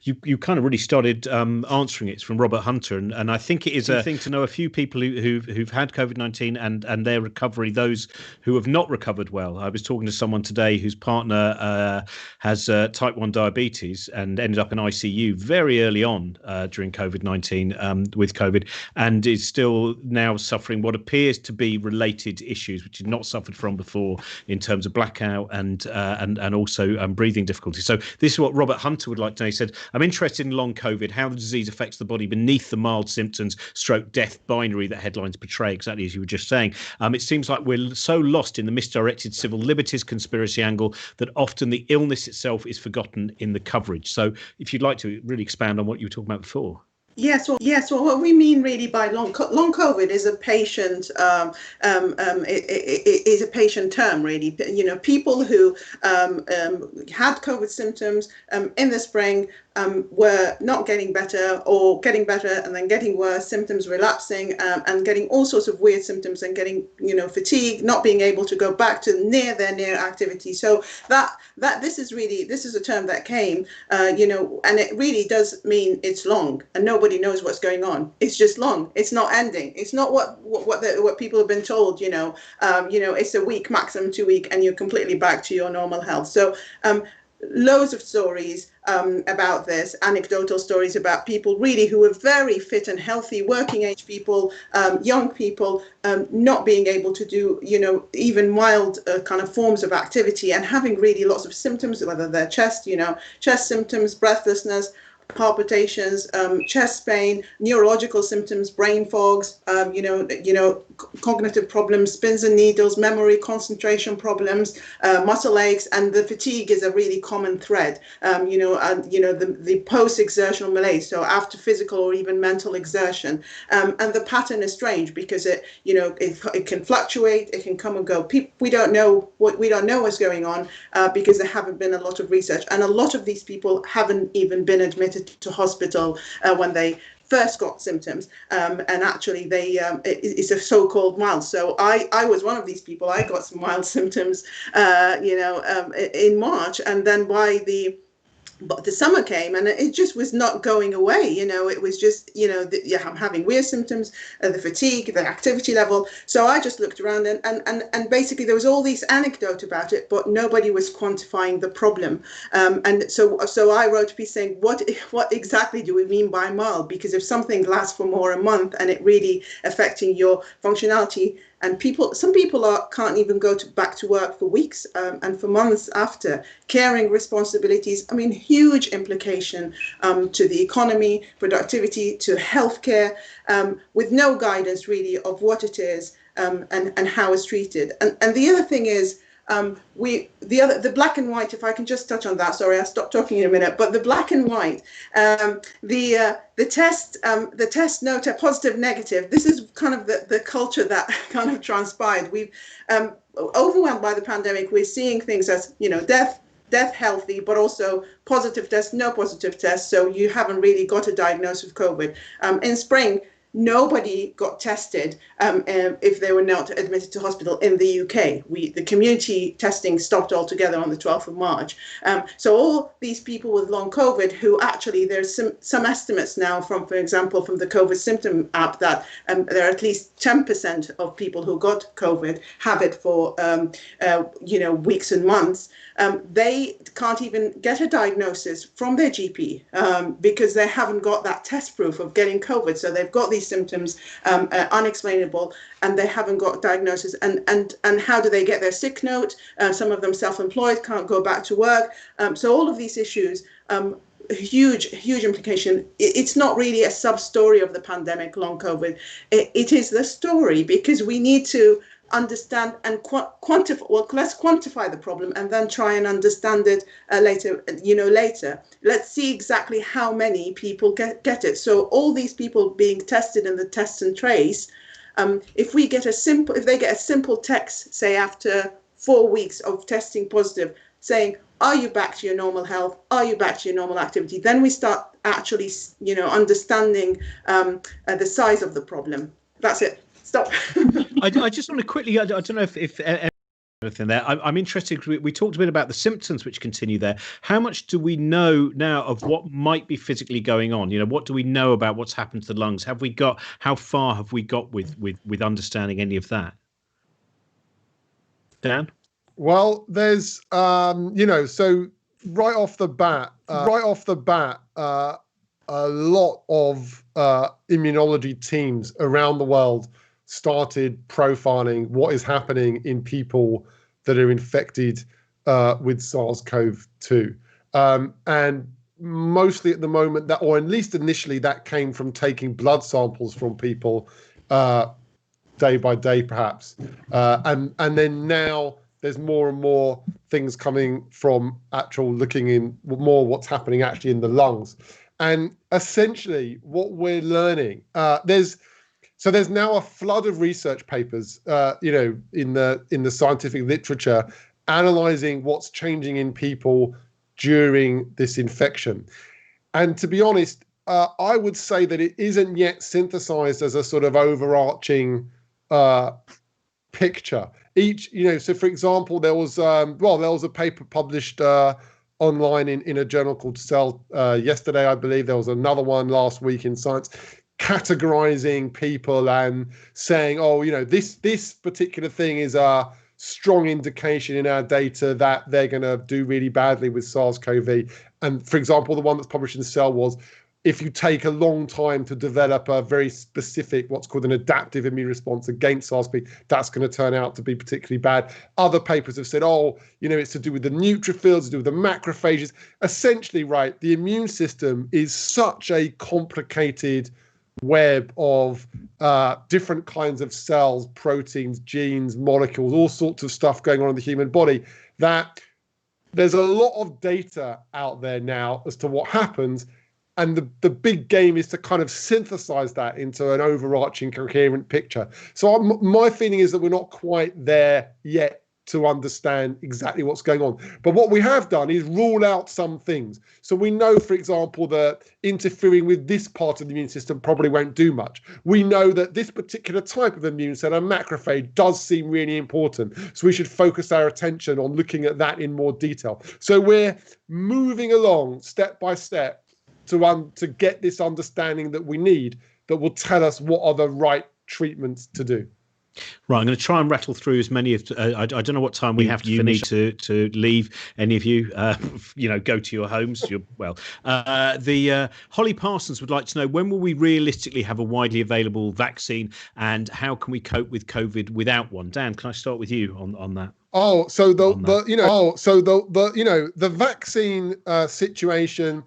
you kind of really started answering it. It's from Robert Hunter, and I think it is a thing to know a few people who've had COVID-19 and their recovery, those who have not recovered well. I was talking to someone today whose partner has type 1 diabetes and ended up in ICU very early on during COVID-19 with COVID, and is still now suffering what appears to be related issues, which he'd not suffered from before in terms of blackout and also breathing difficulties. So this is what Robert Hunter would like to know. He said, I'm interested in long COVID, how the disease affects the body beneath the mild symptoms stroke death binary that headlines portray, exactly as you were just saying. It seems like we're so lost in the misdirected civil liberties conspiracy angle that often the illness itself is forgotten in the coverage. So if you'd like to really expand on what you were talking about before. Yes. Well, what we mean really by long COVID is a patient is a patient term, really. People who had COVID symptoms in the spring were not getting better, or getting better and then getting worse, symptoms relapsing, and getting all sorts of weird symptoms, and getting fatigue, not being able to go back to their activity. So this is a term that came, and it really does mean it's long, and nobody knows what's going on. It's just long. It's not ending. It's not what people have been told. It's a week, maximum 2 weeks, and you're completely back to your normal health. So loads of stories about this, anecdotal stories about people really who are very fit and healthy, working age people, young people, not being able to do, even mild kind of forms of activity and having really lots of symptoms, whether they're chest symptoms, breathlessness, palpitations, chest pain, neurological symptoms, brain fogs, cognitive problems, pins and needles, memory, concentration problems, muscle aches, and the fatigue is a really common thread. The post-exertional malaise, so after physical or even mental exertion, and the pattern is strange because it can fluctuate, it can come and go. We don't know what's going on because there haven't been a lot of research, and a lot of these people haven't even been admitted to hospital when they first got symptoms, and actually it's a so-called mild. So I was one of these people. I got some mild symptoms, in March, and then but the summer came and it just was not going away. It was just, I'm having weird symptoms, the fatigue, the activity level. So I just looked around and basically there was all these anecdote about it, but nobody was quantifying the problem. And so I wrote a piece saying, what exactly do we mean by mild? Because if something lasts for more a month and it really affecting your functionality, and some people can't even go back to work for weeks and for months after. Caring responsibilities, huge implication to the economy, productivity, to healthcare, with no guidance really of what it is and how it's treated. And the other thing is, the black and white, if I can just touch on that, sorry, I'll stop talking in a minute, but the black and white, the test note, a positive, negative, this is kind of the culture that kind of transpired. We've overwhelmed by the pandemic, we're seeing things as, death healthy, but also positive test, no positive test, so you haven't really got a diagnosis of COVID. In spring, nobody got tested if they were not admitted to hospital in the UK. The community testing stopped altogether on the 12th of March. So all these people with long COVID who actually, there's some estimates now from, for example, from the COVID symptom app that there are at least 10% of people who got COVID have it for, weeks and months. They can't even get a diagnosis from their GP because they haven't got that test proof of getting COVID. So they've got these symptoms unexplainable and they haven't got diagnosis. And how do they get their sick note? Some of them self-employed, can't go back to work. So all of these issues, huge implication. It's not really a sub-story of the pandemic, long COVID. It is the story because we need to understand and quantify. Well, let's quantify the problem and then try and understand it later. Let's see exactly how many people get it. So all these people being tested in the test and trace, if they get a simple text, say after 4 weeks of testing positive, saying, are you back to your normal health? Are you back to your normal activity? Then we start actually, understanding the size of the problem. That's it. Stop. I just want to quickly, I don't know if anything there. I'm interested. We talked a bit about the symptoms which continue there. How much do we know now of what might be physically going on? What do we know about what's happened to the lungs? How far have we got with understanding any of that? Dan? Well, there's, so right off the bat, a lot of immunology teams around the world started profiling what is happening in people that are infected with SARS-CoV-2. And mostly at the moment, or at least initially, that came from taking blood samples from people day by day, perhaps. And then now there's more and more things coming from looking in more what's happening actually in the lungs. And essentially what we're learning, there's now a flood of research papers, in the scientific literature, analyzing what's changing in people during this infection. And to be honest, I would say that it isn't yet synthesized as a sort of overarching picture. So for example, there was a paper published online in a journal called Cell yesterday, I believe. There was another one last week in Science, categorizing people and saying, this particular thing is strong indication in our data that they're going to do really badly with SARS-CoV. And for example, the one that's published in Cell was, if you take a long time to develop a very specific, what's called an adaptive immune response against SARS-CoV, that's going to turn out to be particularly bad. Other papers have said, it's to do with the neutrophils, to do with the macrophages. Essentially, right, the immune system is such a complicated web of different kinds of cells, proteins, genes, molecules, all sorts of stuff going on in the human body, that there's a lot of data out there now as to what happens. And the big game is to kind of synthesize that into an overarching, coherent picture. So my feeling is that we're not quite there yet to understand exactly what's going on. But what we have done is rule out some things. So we know, for example, that interfering with this part of the immune system probably won't do much. We know that this particular type of immune cell, a macrophage, does seem really important. So we should focus our attention on looking at that in more detail. So we're moving along step by step to get this understanding that we need, that will tell us what are the right treatments to do. Right, I'm going to try and rattle through as many of. I don't know what time we have to finish. To leave. Any of you, go to your homes. Holly Parsons would like to know, when will we realistically have a widely available vaccine, and how can we cope with COVID without one? Dan, can I start with you on that? The vaccine situation.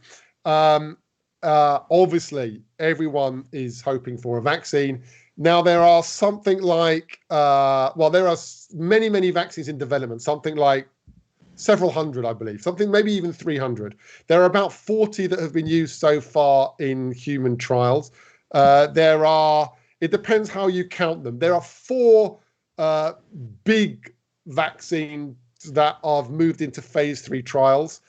Obviously, everyone is hoping for a vaccine. Now, there are something like, there are many vaccines in development, something like several hundred, I believe, something maybe even 300. There are about 40 that have been used so far in human trials. It depends how you count them. There are 4 big vaccines that have moved into phase 3 trials.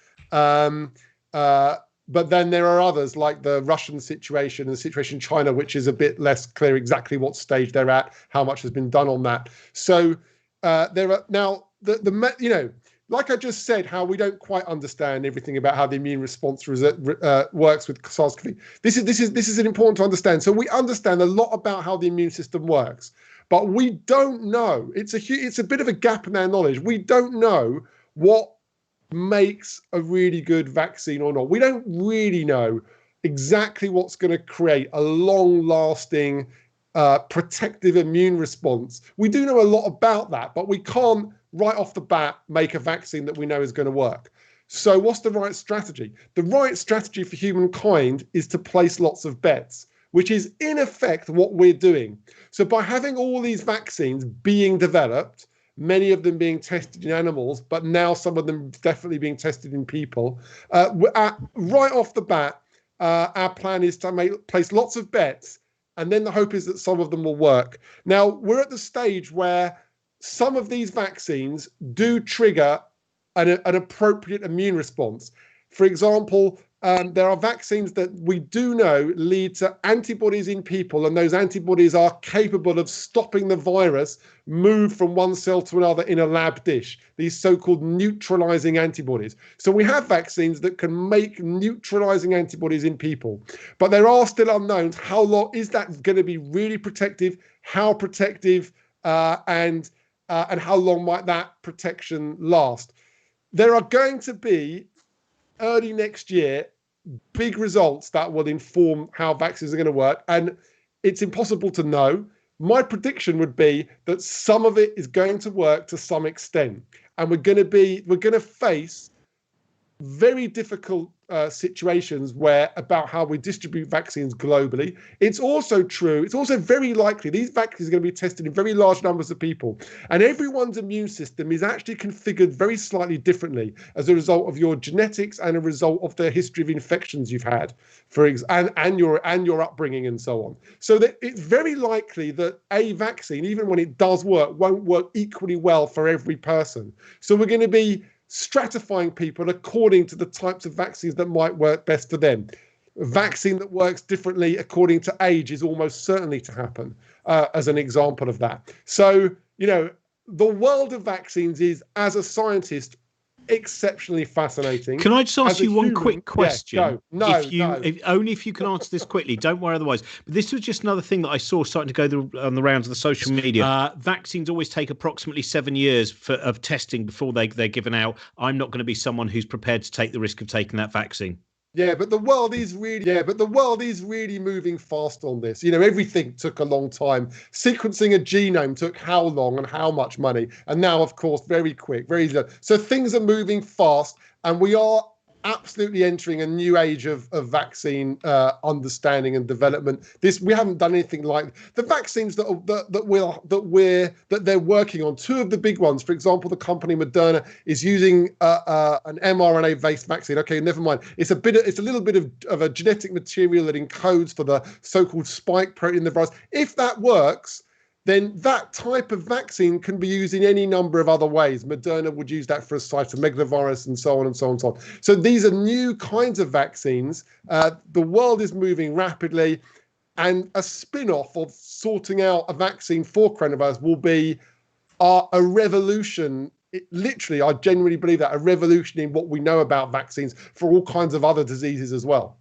But then there are others, like the Russian situation and the situation in China, which is a bit less clear exactly what stage they're at, how much has been done on that. So there are now like I just said, how we don't quite understand everything about how the immune response works with SARS-CoV. This is important to understand. So we understand a lot about how the immune system works, but we don't know. It's a bit of a gap in our knowledge. We don't know what makes a really good vaccine or not. We don't really know exactly what's going to create a long-lasting protective immune response. We do know a lot about that, but we can't right off the bat make a vaccine that we know is going to work. So what's the right strategy? The right strategy for humankind is to place lots of bets, which is in effect what we're doing. So by having all these vaccines being developed, many of them being tested in animals, but now some of them definitely being tested in people. Right off the bat, our plan is to place lots of bets, and then the hope is that some of them will work. Now, we're at the stage where some of these vaccines do trigger an appropriate immune response. For example, there are vaccines that we do know lead to antibodies in people, and those antibodies are capable of stopping the virus move from one cell to another in a lab dish, these so-called neutralizing antibodies. So we have vaccines that can make neutralizing antibodies in people, but there are still unknowns. How long is that going to be really protective? How protective, and how long might that protection last? There are going to be early next year big results that will inform how vaccines are going to work, and it's impossible to know. My prediction would be that some of it is going to work to some extent, and we're going to face very difficult situations about how we distribute vaccines globally. It's also true, it's also very likely these vaccines are going to be tested in very large numbers of people, and everyone's immune system is actually configured very slightly differently as a result of your genetics and a result of the history of infections you've had, and your upbringing and so on. So that it's very likely that a vaccine, even when it does work, won't work equally well for every person. So we're going to be stratifying people according to the types of vaccines that might work best for them. A vaccine that works differently according to age is almost certainly to happen, as an example of that. So, the world of vaccines is, as a scientist, exceptionally fascinating. Can I just ask you one quick question? Yeah, no. Only if you can answer this quickly. Don't worry otherwise. But this was just another thing that I saw starting to go on the rounds of the social media. Vaccines always take approximately 7 years of testing before they're given out. I'm not going to be someone who's prepared to take the risk of taking that vaccine. Yeah, but the world is really moving fast on this. Everything took a long time. Sequencing a genome took how long and how much money? And now, of course, very quick, very slow. So things are moving fast, and we are absolutely entering a new age of vaccine understanding and development. We haven't done anything like the vaccines that they're working on. Two of the big ones, for example, the company Moderna is using an mRNA based vaccine. Okay, never mind. It's a little bit of a genetic material that encodes for the so-called spike protein in the virus. If that works, then that type of vaccine can be used in any number of other ways. Moderna would use that for a cytomegalovirus and so on and so on and so on. So these are new kinds of vaccines. The world is moving rapidly, and a spin-off of sorting out a vaccine for coronavirus will be a revolution. Literally, I genuinely believe that, a revolution in what we know about vaccines for all kinds of other diseases as well.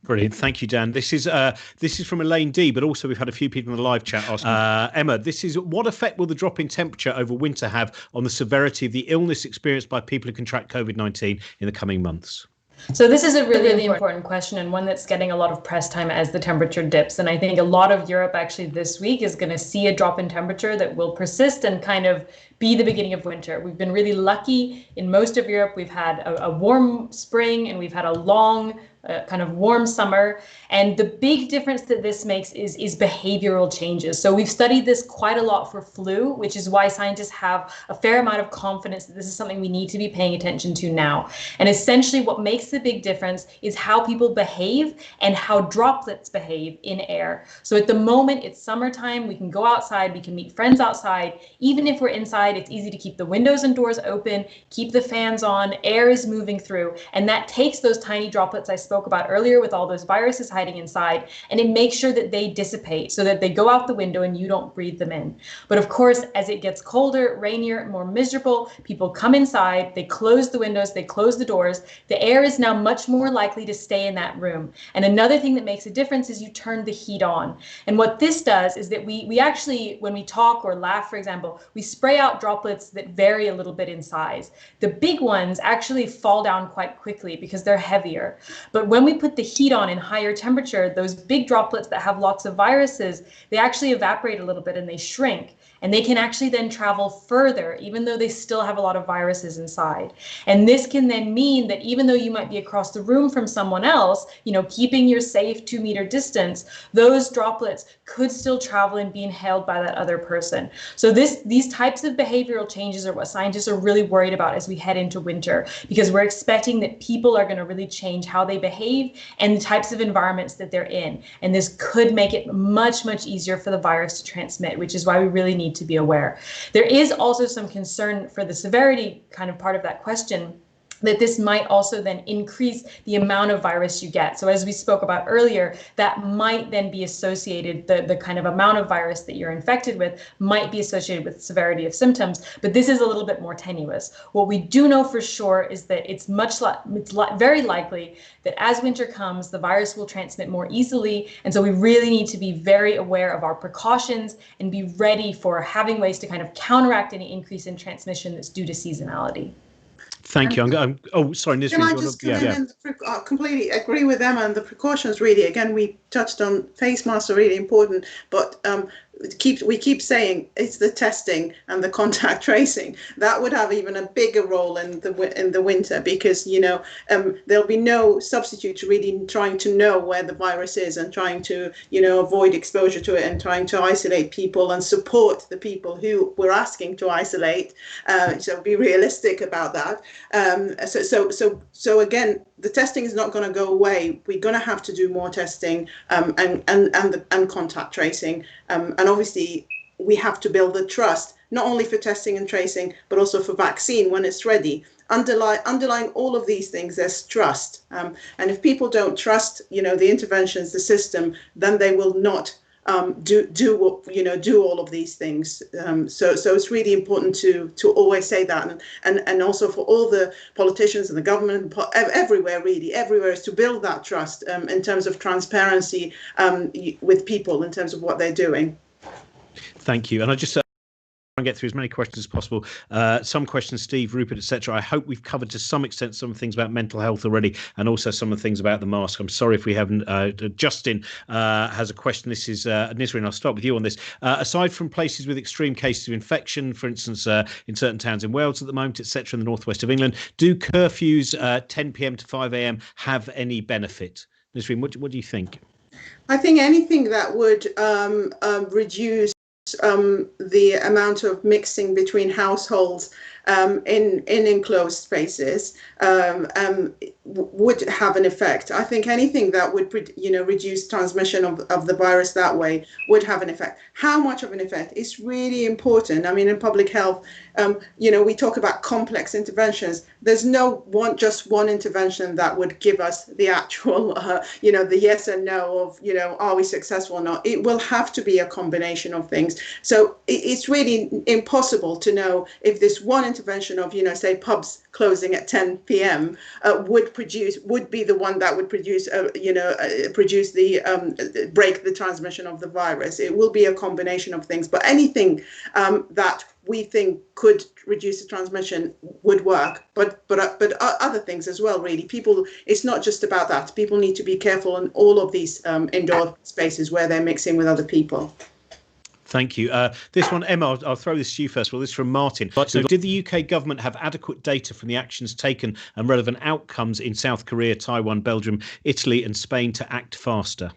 Brilliant. Thank you, Dan. This is from Elaine D, but also we've had a few people in the live chat asking. Emma, this is what effect will the drop in temperature over winter have on the severity of the illness experienced by people who contract COVID-19 in the coming months? So this is a really important question, and one that's getting a lot of press time as the temperature dips. And I think a lot of Europe actually this week is going to see a drop in temperature that will persist and kind of be the beginning of winter. We've been really lucky in most of Europe. We've had a warm spring, and we've had a long kind of warm summer. And the big difference that this makes is behavioral changes. So we've studied this quite a lot for flu, which is why scientists have a fair amount of confidence that this is something we need to be paying attention to now. And essentially what makes the big difference is how people behave and how droplets behave in air. So at the moment, it's summertime, we can go outside, we can meet friends outside. Even if we're inside, it's easy to keep the windows and doors open, keep the fans on, air is moving through, and that takes those tiny droplets I spoke about earlier with all those viruses hiding inside, and it makes sure that they dissipate so that they go out the window and you don't breathe them in. But of course, as it gets colder, rainier, more miserable, people come inside, they close the windows, they close the doors. The air is now much more likely to stay in that room. And another thing that makes a difference is you turn the heat on. And what this does is that we actually, when we talk or laugh, for example, we spray out droplets that vary a little bit in size. The big ones actually fall down quite quickly because they're heavier. But when we put the heat on in higher temperature, those big droplets that have lots of viruses, they actually evaporate a little bit and they shrink. And they can actually then travel further, even though they still have a lot of viruses inside. And this can then mean that even though you might be across the room from someone else, keeping your safe 2-meter distance, those droplets could still travel and be inhaled by that other person. So these types of behavioral changes are what scientists are really worried about as we head into winter, because we're expecting that people are going to really change how they behave and the types of environments that they're in. And this could make it much, much easier for the virus to transmit, which is why we really need to be aware. There is also some concern for the severity kind of part of that question, that this might also then increase the amount of virus you get. So as we spoke about earlier, that might then be associated, the kind of amount of virus that you're infected with might be associated with severity of symptoms, but this is a little bit more tenuous. What we do know for sure is that it's very likely that as winter comes, the virus will transmit more easily. And so we really need to be very aware of our precautions and be ready for having ways to kind of counteract any increase in transmission that's due to seasonality. Thank you. Sorry, Nisreen. Can I just come in and completely agree with Emma, and the precautions really, again, we touched on face masks are really important, but we keep saying it's the testing and the contact tracing that would have even a bigger role in the winter, because there'll be no substitute to really trying to know where the virus is and trying to avoid exposure to it and trying to isolate people and support the people who we're asking to isolate. So be realistic about that. So again, the testing is not going to go away. We're going to have to do more testing and contact tracing. And obviously, we have to build the trust, not only for testing and tracing, but also for vaccine when it's ready. Underlying all of these things, there's trust. And if people don't trust, the interventions, the system, then they will not do all of these things. So it's really important to always say that, and also for all the politicians and the government everywhere is to build that trust in terms of transparency with people in terms of what they're doing. Thank you. And I just and get through as many questions as possible. Some questions, Steve, Rupert, etc. I hope we've covered to some extent some things about mental health already, and also some of the things about the mask. I'm sorry if we haven't. Justin has a question. This is Nisreen. I'll start with you on this. Aside from places with extreme cases of infection, for instance, in certain towns in Wales at the moment, etc., in the northwest of England, do curfews 10 p.m. to 5 a.m. have any benefit? Nisreen, what do you think? I think anything that would reduce the amount of mixing between households in enclosed spaces would have an effect. I think anything that would reduce transmission of the virus that way would have an effect. How much of an effect is really important. I mean, in public health, we talk about complex interventions. There's just one intervention that would give us the actual, the yes and no of, are we successful or not? It will have to be a combination of things. So it's really impossible to know if this one intervention of, say, pubs closing at 10 p.m. would be the one that would break the transmission of the virus. It will be a combination of things, but anything that we think could reduce the transmission would work, but other things as well, really. It's not just about that. People need to be careful in all of these indoor spaces where they're mixing with other people. Thank you. This one, Emma, I'll throw this to you first of all. This is from Martin. So did the UK government have adequate data from the actions taken and relevant outcomes in South Korea, Taiwan, Belgium, Italy and Spain to act faster?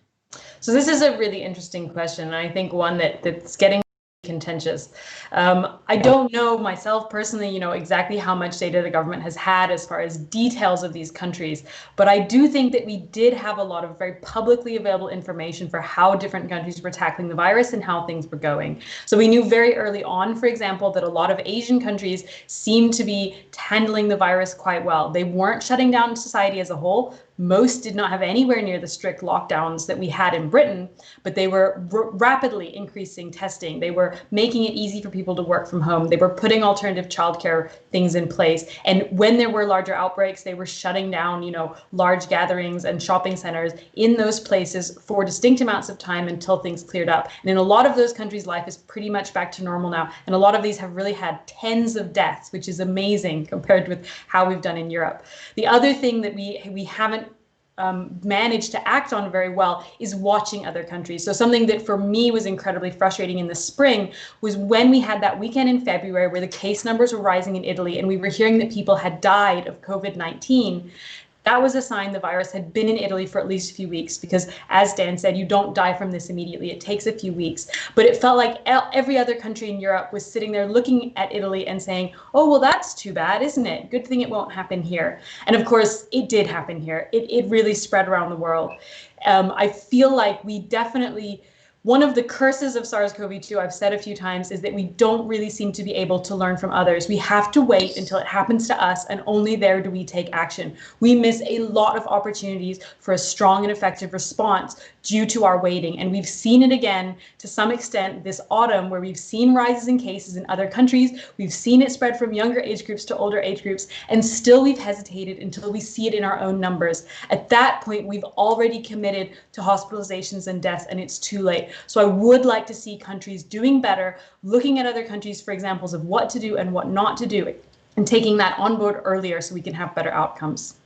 So this is a really interesting question, and I think one that's getting contentious. I don't know myself personally, exactly how much data the government has had as far as details of these countries, but I do think that we did have a lot of very publicly available information for how different countries were tackling the virus and how things were going. So we knew very early on, for example, that a lot of Asian countries seemed to be handling the virus quite well. They weren't shutting down society as a whole. Most did not have anywhere near the strict lockdowns that we had in Britain, but they were rapidly increasing testing. They were making it easy for people to work from home. They were putting alternative childcare things in place. And when there were larger outbreaks, they were shutting down, large gatherings and shopping centers in those places for distinct amounts of time until things cleared up. And in a lot of those countries, life is pretty much back to normal now. And a lot of these have really had tens of deaths, which is amazing compared with how we've done in Europe. The other thing that we haven't managed to act on very well is watching other countries. So something that for me was incredibly frustrating in the spring was when we had that weekend in February where the case numbers were rising in Italy and we were hearing that people had died of COVID-19. That was a sign the virus had been in Italy for at least a few weeks, because as Dan said, you don't die from this immediately. It takes a few weeks. But it felt like every other country in Europe was sitting there looking at Italy and saying, oh, well, that's too bad, isn't it? Good thing it won't happen here. And of course, it did happen here. It really spread around the world. I feel like we definitely... One of the curses of SARS-CoV-2, I've said a few times, is that we don't really seem to be able to learn from others. We have to wait until it happens to us, and only there do we take action. We miss a lot of opportunities for a strong and effective response due to our waiting. And we've seen it again to some extent this autumn, where we've seen rises in cases in other countries. We've seen it spread from younger age groups to older age groups, and still we've hesitated until we see it in our own numbers. At that point, we've already committed to hospitalizations and deaths, and it's too late. So I would like to see countries doing better, looking at other countries for examples of what to do and what not to do, and taking that on board earlier so we can have better outcomes.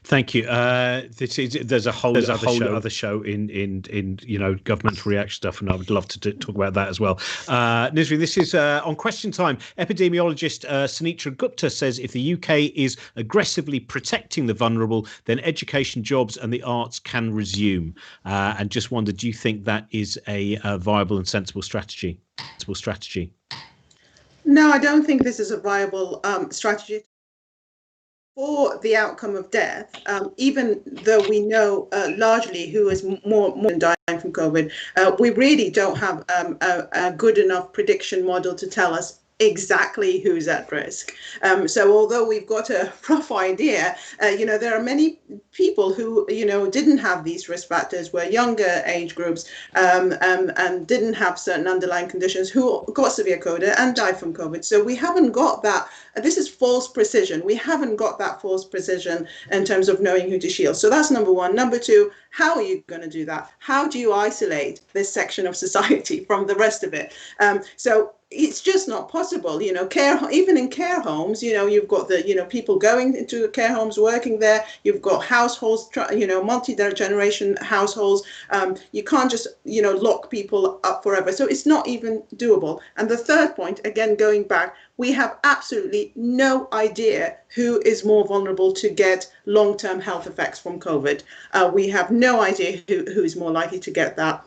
Thank you. There's a whole other show in government reaction stuff, and I would love to talk about that as well. Nisreen, this is on Question Time. Epidemiologist Sunitra Gupta says if the UK is aggressively protecting the vulnerable, then education, jobs, and the arts can resume. And just wondered, do you think that is a viable and sensible strategy? No, I don't think this is a viable strategy. For the outcome of death, even though we know largely who is more than dying from COVID, we really don't have a good enough prediction model to tell us exactly who's at risk. So although we've got a rough idea, there are many people who, didn't have these risk factors, were younger age groups, and didn't have certain underlying conditions, who got severe COVID and died from COVID. So we haven't got that. This is false precision. We haven't got that false precision in terms of knowing who to shield. So that's number one. Number two, how are you going to do that? How do you isolate this section of society from the rest of it? So it's just not possible. Even in care homes, you've got the, people going into care homes, working there. You've got households, multi-generation households. You can't just, lock people up forever. So it's not even doable. And the third point, again, going back, we have absolutely no idea who is more vulnerable to get long-term health effects from COVID. We have no idea who is more likely to get that.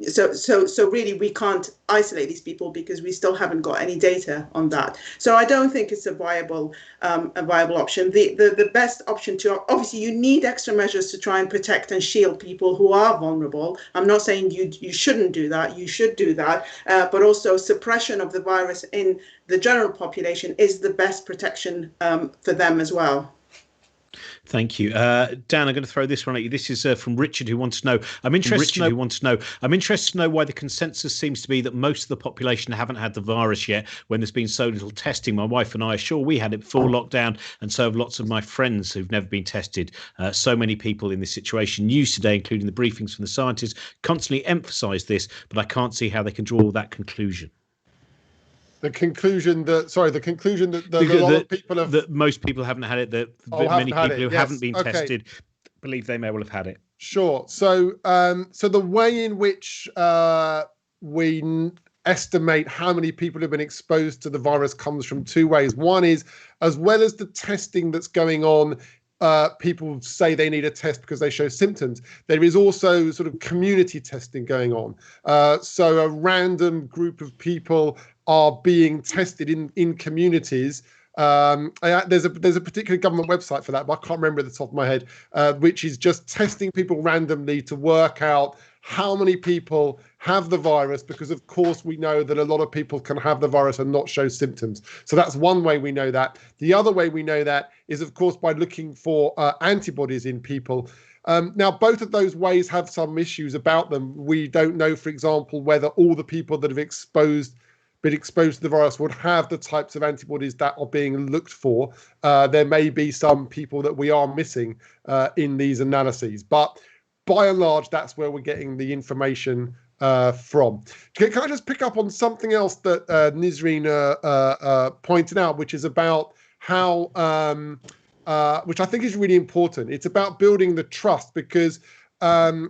So really, we can't isolate these people because we still haven't got any data on that. So I don't think it's a viable option. The best option obviously, you need extra measures to try and protect and shield people who are vulnerable. I'm not saying you shouldn't do that. You should do that. But also suppression of the virus in the general population is the best protection for them as well. Thank you. Dan, I'm going to throw this one at you. This is from Richard, who wants to know, I'm interested to know why the consensus seems to be that most of the population haven't had the virus yet when there's been so little testing. My wife and I are sure we had it before lockdown, and so have lots of my friends who've never been tested. So many people in this situation. News today, including the briefings from the scientists, constantly emphasise this, but I can't see how they can draw that conclusion. The conclusion that a lot of people have... That most people haven't had it, that many people who haven't been tested believe they may well have had it. Sure. So the way in which we estimate how many people have been exposed to the virus comes from two ways. One is, as well as the testing that's going on, people say they need a test because they show symptoms. There is also sort of community testing going on. So a random group of people are being tested in communities. There's a particular government website for that, but I can't remember at the top of my head, which is just testing people randomly to work out how many people have the virus, because of course we know that a lot of people can have the virus and not show symptoms. So that's one way we know that. The other way we know that is, of course, by looking for antibodies in people. Now, both of those ways have some issues about them. We don't know, for example, whether all the people that have been exposed to the virus would have the types of antibodies that are being looked for. There may be some people that we are missing in these analyses, but by and large, that's where we're getting the information from. Can I just pick up on something else that Nisreen pointed out, which is about how, which I think is really important. It's about building the trust, because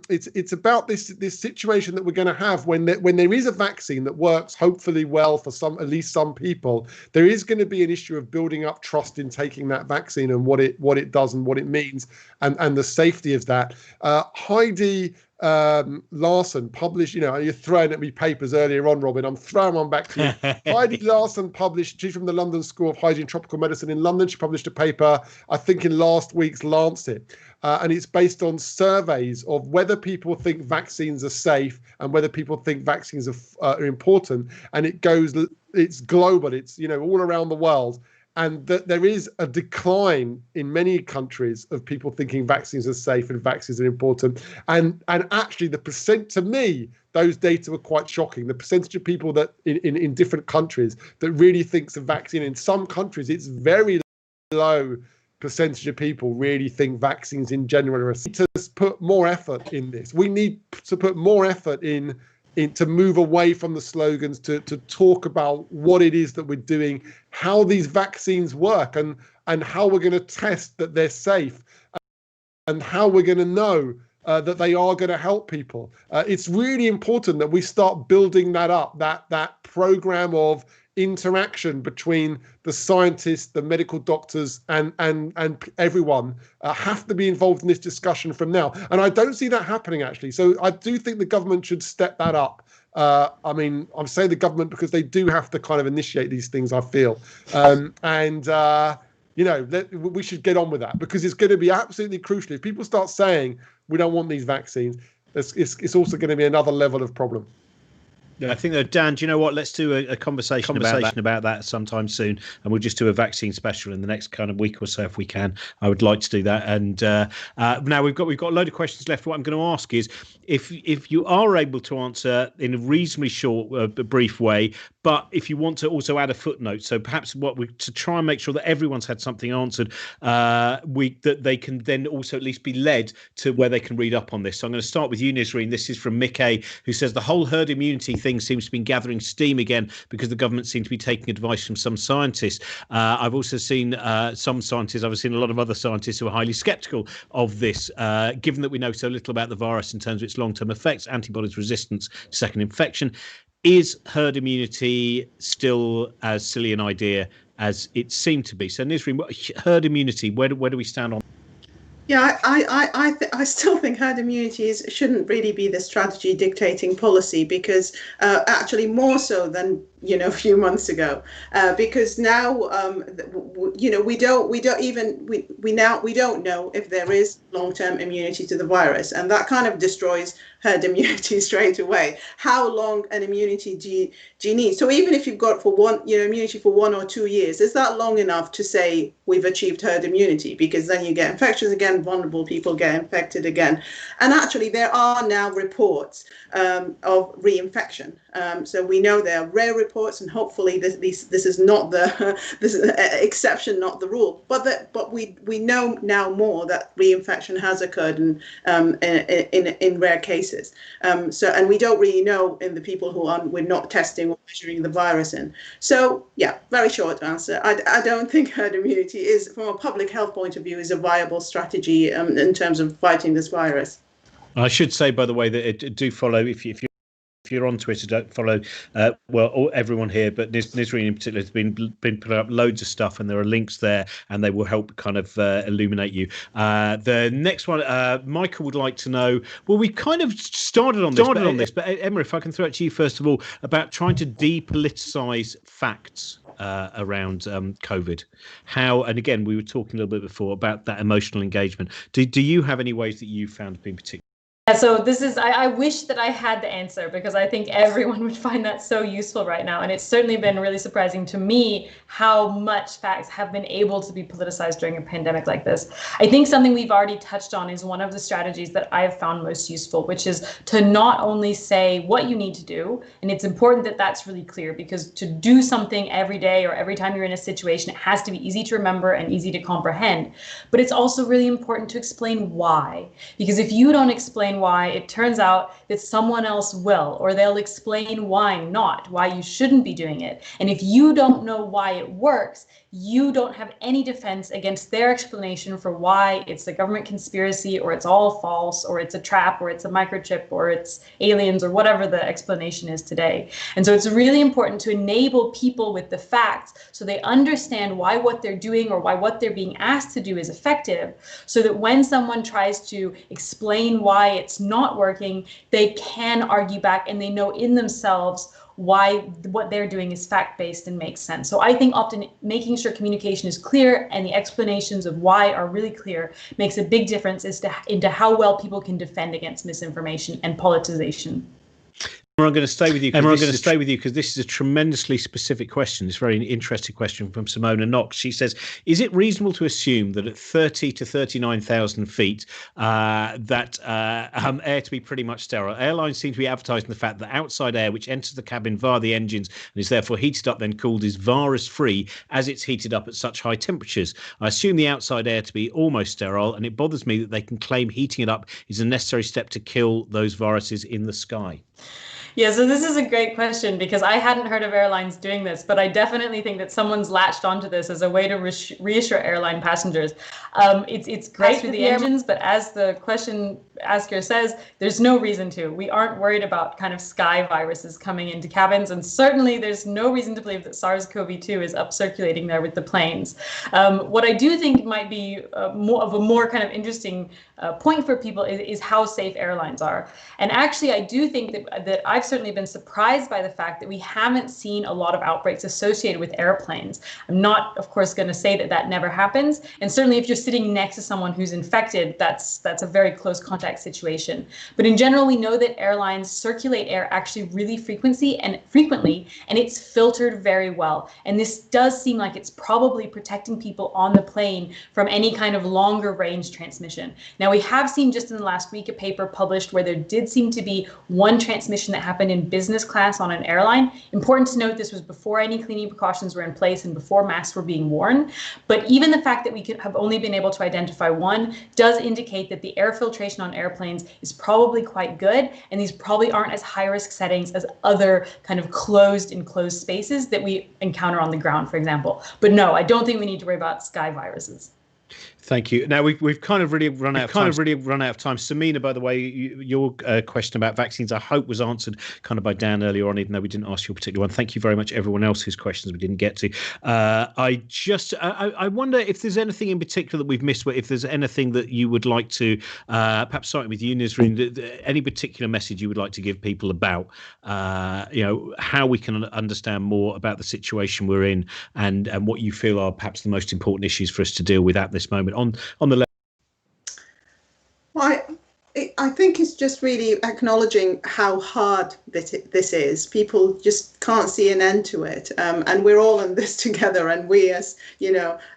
it's about this situation that we're going to have when there is a vaccine that works hopefully well for at least some people. There is going to be an issue of building up trust in taking that vaccine and what it does and what it means, and the safety of that. Heidi Larson published, you're throwing at me papers earlier on, Robin. I'm throwing one back to you. Heidi Larson published, she's from the London School of Hygiene and Tropical Medicine in London. She published a paper, I think, in last week's Lancet. And it's based on surveys of whether people think vaccines are safe and whether people think vaccines are important. And it's global, it's, all around the world. And that there is a decline in many countries of people thinking vaccines are safe and vaccines are important. And actually, to me, those data were quite shocking. The percentage of people that in different countries that really thinks a vaccine, in some countries, it's very low percentage of people really think vaccines in general are safe. We need to put more effort in this. We need to put more effort in to move away from the slogans, to talk about what it is that we're doing, how these vaccines work, and how we're going to test that they're safe, and how we're going to know that they are going to help people. It's really important that we start building that up, that program of interaction between the scientists, the medical doctors, and everyone have to be involved in this discussion from now. And I don't see that happening, actually. So I do think the government should step that up. I'm saying the government because they do have to kind of initiate these things, I feel. We should get on with that, because it's going to be absolutely crucial. If people start saying we don't want these vaccines, it's also going to be another level of problem. Yeah, I think, Dan, do you know what? Let's do a conversation about that sometime soon, and we'll just do a vaccine special in the next kind of week or so if we can. I would like to do that. And now we've got a load of questions left. What I'm going to ask is if you are able to answer in a reasonably short, brief way, but if you want to also add a footnote, so perhaps to try and make sure that everyone's had something answered, that they can then also at least be led to where they can read up on this. So I'm going to start with you, Nisreen. This is from Mick A, who says the whole herd immunity thing seems to be gathering steam again because the government seems to be taking advice from some scientists. I've also seen some scientists, I've seen a lot of other scientists who are highly sceptical of this, given that we know so little about the virus in terms of its long-term effects, antibodies resistance to second infection. Is herd immunity still as silly an idea as it seemed to be? So, Nisreen, herd immunity, where do we stand on? Yeah, I still think herd immunity shouldn't really be the strategy dictating policy, because actually more so than a few months ago, because now we don't know if there is long-term immunity to the virus, and that kind of destroys herd immunity straight away. How long an immunity do you need? So even if you've got immunity for 1 or 2 years, is that long enough to say we've achieved herd immunity? Because then you get infections again, vulnerable people get infected again. And actually there are now reports of reinfection. So we know there are rare reports, and hopefully this is not this is an exception, not the rule. But we know now more that reinfection has occurred in rare cases. And we don't really know in the people we're not testing or measuring the virus in. So yeah, very short answer. I don't think herd immunity is, from a public health point of view, is a viable strategy in terms of fighting this virus. I should say, by the way, that do follow if you're on Twitter, don't follow everyone here, but Nisreen in particular has been putting up loads of stuff, and there are links there, and they will help kind of illuminate you. The next one, Michael would like to know. Well, we kind of started on this, but Emma, if I can throw it to you first of all about trying to depoliticize facts around COVID. How, and again, we were talking a little bit before about that emotional engagement. Do you have any ways that you found being particular? Yeah, so this is, I wish that I had the answer, because I think everyone would find that so useful right now. And it's certainly been really surprising to me how much facts have been able to be politicized during a pandemic like this. I think something we've already touched on is one of the strategies that I've found most useful, which is to not only say what you need to do, and it's important that that's really clear, because to do something every day or every time you're in a situation, it has to be easy to remember and easy to comprehend. But it's also really important to explain why, because if you don't explain why, it turns out that someone else will, or they'll explain why not, why you shouldn't be doing it. And if you don't know why it works, you don't have any defense against their explanation for why it's a government conspiracy, or it's all false, or it's a trap, or it's a microchip, or it's aliens, or whatever the explanation is today. And so it's really important to enable people with the facts so they understand why what they're doing or why what they're being asked to do is effective, so that when someone tries to explain why it's not working, they can argue back, and they know in themselves why what they're doing is fact-based and makes sense. So I think often making sure communication is clear and the explanations of why are really clear makes a big difference into how well people can defend against misinformation and politicization. I'm going to stay with you because this is a tremendously specific question. It's a very interesting question from Simona Knox. She says, is it reasonable to assume that at 30 to 39,000 feet that air to be pretty much sterile? Airlines seem to be advertising the fact that outside air which enters the cabin via the engines and is therefore heated up then cooled is virus-free as it's heated up at such high temperatures. I assume the outside air to be almost sterile, and it bothers me that they can claim heating it up is a necessary step to kill those viruses in the sky. Yeah, so this is a great question, because I hadn't heard of airlines doing this, but I definitely think that someone's latched onto this as a way to reassure airline passengers. It's great through the engines, but as the question asker says, there's no reason to. We aren't worried about kind of sky viruses coming into cabins, and certainly there's no reason to believe that SARS-CoV-2 is up circulating there with the planes. What I do think might be more kind of interesting point for people is how safe airlines are. And actually, I do think that I've I've certainly been surprised by the fact that we haven't seen a lot of outbreaks associated with airplanes. I'm not, of course, going to say that that never happens. And certainly if you're sitting next to someone who's infected, that's a very close contact situation. But in general, we know that airlines circulate air actually really frequently, and it's filtered very well. And this does seem like it's probably protecting people on the plane from any kind of longer range transmission. Now, we have seen just in the last week a paper published where there did seem to be one transmission that happened in business class on an airline. Important to note, this was before any cleaning precautions were in place and before masks were being worn. But even the fact that we have only been able to identify one does indicate that the air filtration on airplanes is probably quite good, and these probably aren't as high risk settings as other kind of enclosed spaces that we encounter on the ground, for example. But no, I don't think we need to worry about sky viruses. Thank you. Now we've kind of really run out of time. Samina, by the way, your question about vaccines, I hope, was answered kind of by Dan earlier on, even though we didn't ask your particular one. Thank you very much, everyone else whose questions we didn't get to. I wonder if there's anything in particular that we've missed. If there's anything that you would like to, perhaps starting with you, Nisreen, any particular message you would like to give people about, how we can understand more about the situation we're in, and what you feel are perhaps the most important issues for us to deal with at this moment on the level. Well, I think it's just really acknowledging how hard this is. People just can't see an end to it, and we're all in this together. And we, as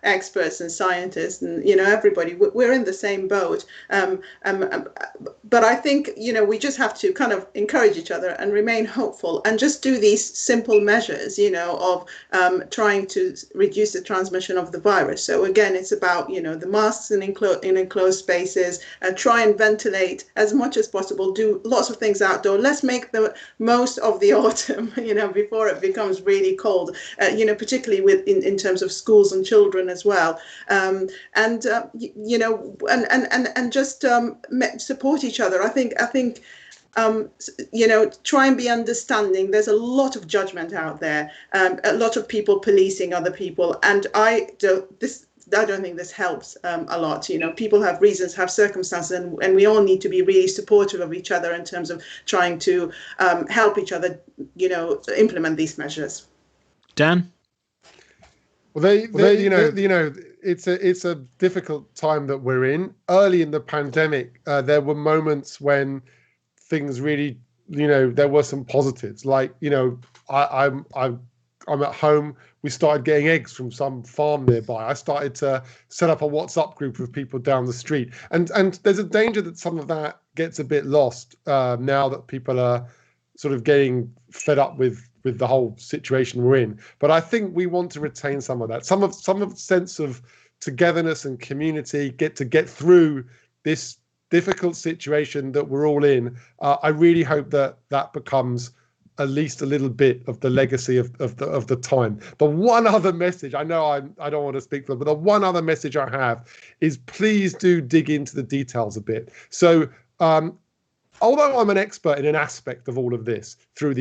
experts and scientists, and everybody, we're in the same boat. But I think we just have to kind of encourage each other and remain hopeful, and just do these simple measures, of trying to reduce the transmission of the virus. So again, it's about the masks in enclosed spaces, try and ventilate as much as possible, do lots of things outdoor. Let's make the most of the autumn, before it becomes really cold, particularly in terms of schools and children as well. And just support each other. I think try and be understanding. There's a lot of judgment out there, a lot of people policing other people, and I don't think this helps a lot. People have reasons, have circumstances, and we all need to be really supportive of each other in terms of trying to help each other, implement these measures. Dan? Well, it's a difficult time that we're in. Early in the pandemic, there were moments when things really, there were some positives. Like, I'm at home. We started getting eggs from some farm nearby. I started to set up a WhatsApp group of people down the street. And there's a danger that some of that gets a bit lost now that people are sort of getting fed up with the whole situation we're in. But I think we want to retain some of that, some of the sense of togetherness and community, get through this difficult situation that we're all in. I really hope that becomes at least a little bit of the legacy of the time. The one other message, I know I don't want to speak for them, but the one other message I have is please do dig into the details a bit. So although I'm an expert in an aspect of all of this through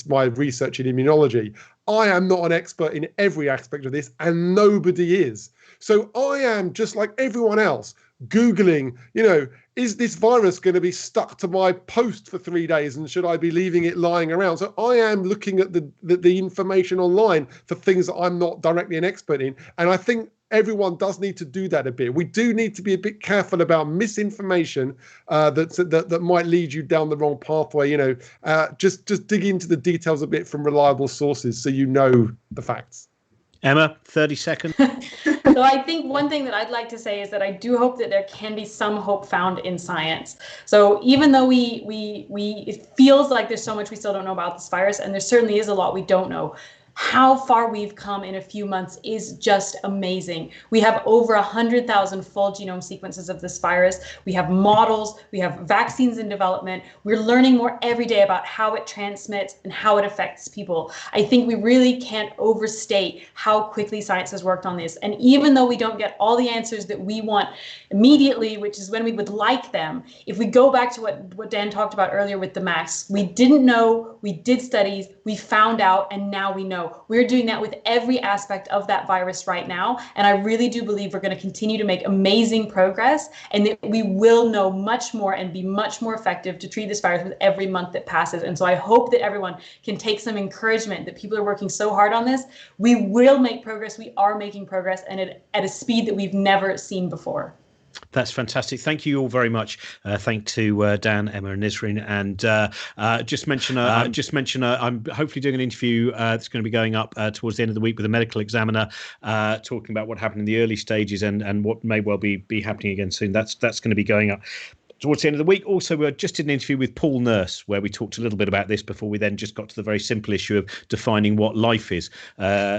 my research in immunology, I am not an expert in every aspect of this, and nobody is. So I am, just like everyone else, Googling, is this virus going to be stuck to my post for 3 days, and should I be leaving it lying around? So I am looking at the information online for things that I'm not directly an expert in. And I think everyone does need to do that a bit. We do need to be a bit careful about misinformation that might lead you down the wrong pathway. Just dig into the details a bit from reliable sources so you know the facts. Emma, 30 seconds. So I think one thing that I'd like to say is that I do hope that there can be some hope found in science. So even though it feels like there's so much we still don't know about this virus, and there certainly is a lot we don't know, how far we've come in a few months is just amazing. We have over 100,000 full genome sequences of this virus. We have models, we have vaccines in development. We're learning more every day about how it transmits and how it affects people. I think we really can't overstate how quickly science has worked on this. And even though we don't get all the answers that we want immediately, which is when we would like them, if we go back to what Dan talked about earlier with the masks, we didn't know, we did studies, we found out, and now we know. know, we're doing that with every aspect of that virus right now. And I really do believe we're going to continue to make amazing progress, and that we will know much more and be much more effective to treat this virus with every month that passes. And so I hope that everyone can take some encouragement that people are working so hard on this. We will make progress. We are making progress, and at a speed that we've never seen before. That's fantastic. Thank you all very much. Thank to Dan, Emma, and Nisreen. And just mention, I'm hopefully doing an interview that's going to be going up towards the end of the week with a medical examiner, talking about what happened in the early stages and what may well be happening again soon. That's going to be going up towards the end of the week. Also, we just did an interview with Paul Nurse, where we talked a little bit about this before we then just got to the very simple issue of defining what life is.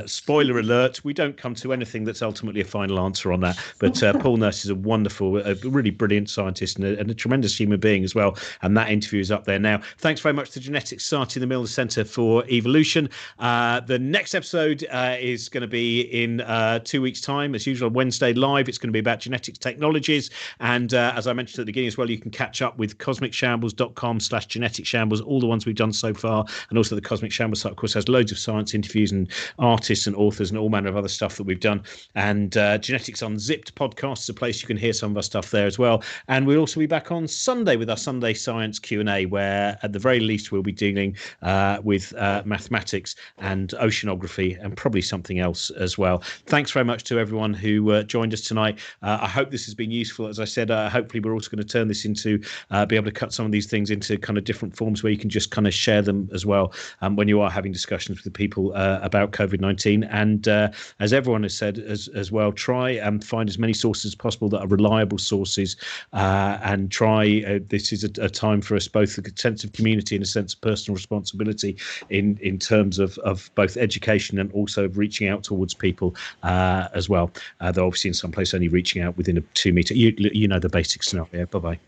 Spoiler alert, we don't come to anything that's ultimately a final answer on that. But Paul Nurse is a wonderful, a really brilliant scientist and a tremendous human being as well. And that interview is up there now. Thanks very much to Genetics Society and the Milner Centre for Evolution. The next episode is going to be in 2 weeks' time, as usual, Wednesday live. It's going to be about genetics technologies. And as I mentioned at the beginning as well, you can catch up with cosmicshambles.com/genetic shambles, all the ones we've done so far. And also the Cosmic Shambles site, of course, has loads of science interviews and artists and authors and all manner of other stuff that we've done. And Genetics Unzipped podcast is a place you can hear some of our stuff there as well. And we'll also be back on Sunday with our Sunday Science Q&A, where at the very least we'll be dealing with mathematics and oceanography and probably something else as well. Thanks very much to everyone who joined us tonight. I hope this has been useful. As I said, hopefully we're also going to turn this into be able to cut some of these things into kind of different forms where you can just kind of share them as well when you are having discussions with the people about COVID-19. And as everyone has said as well, try and find as many sources as possible that are reliable sources, and try this is a time for us both a sense of community and a sense of personal responsibility in terms of both education and also of reaching out towards people as well. Though obviously in some place only reaching out within a 2 meter, you know the basic scenario. Bye bye.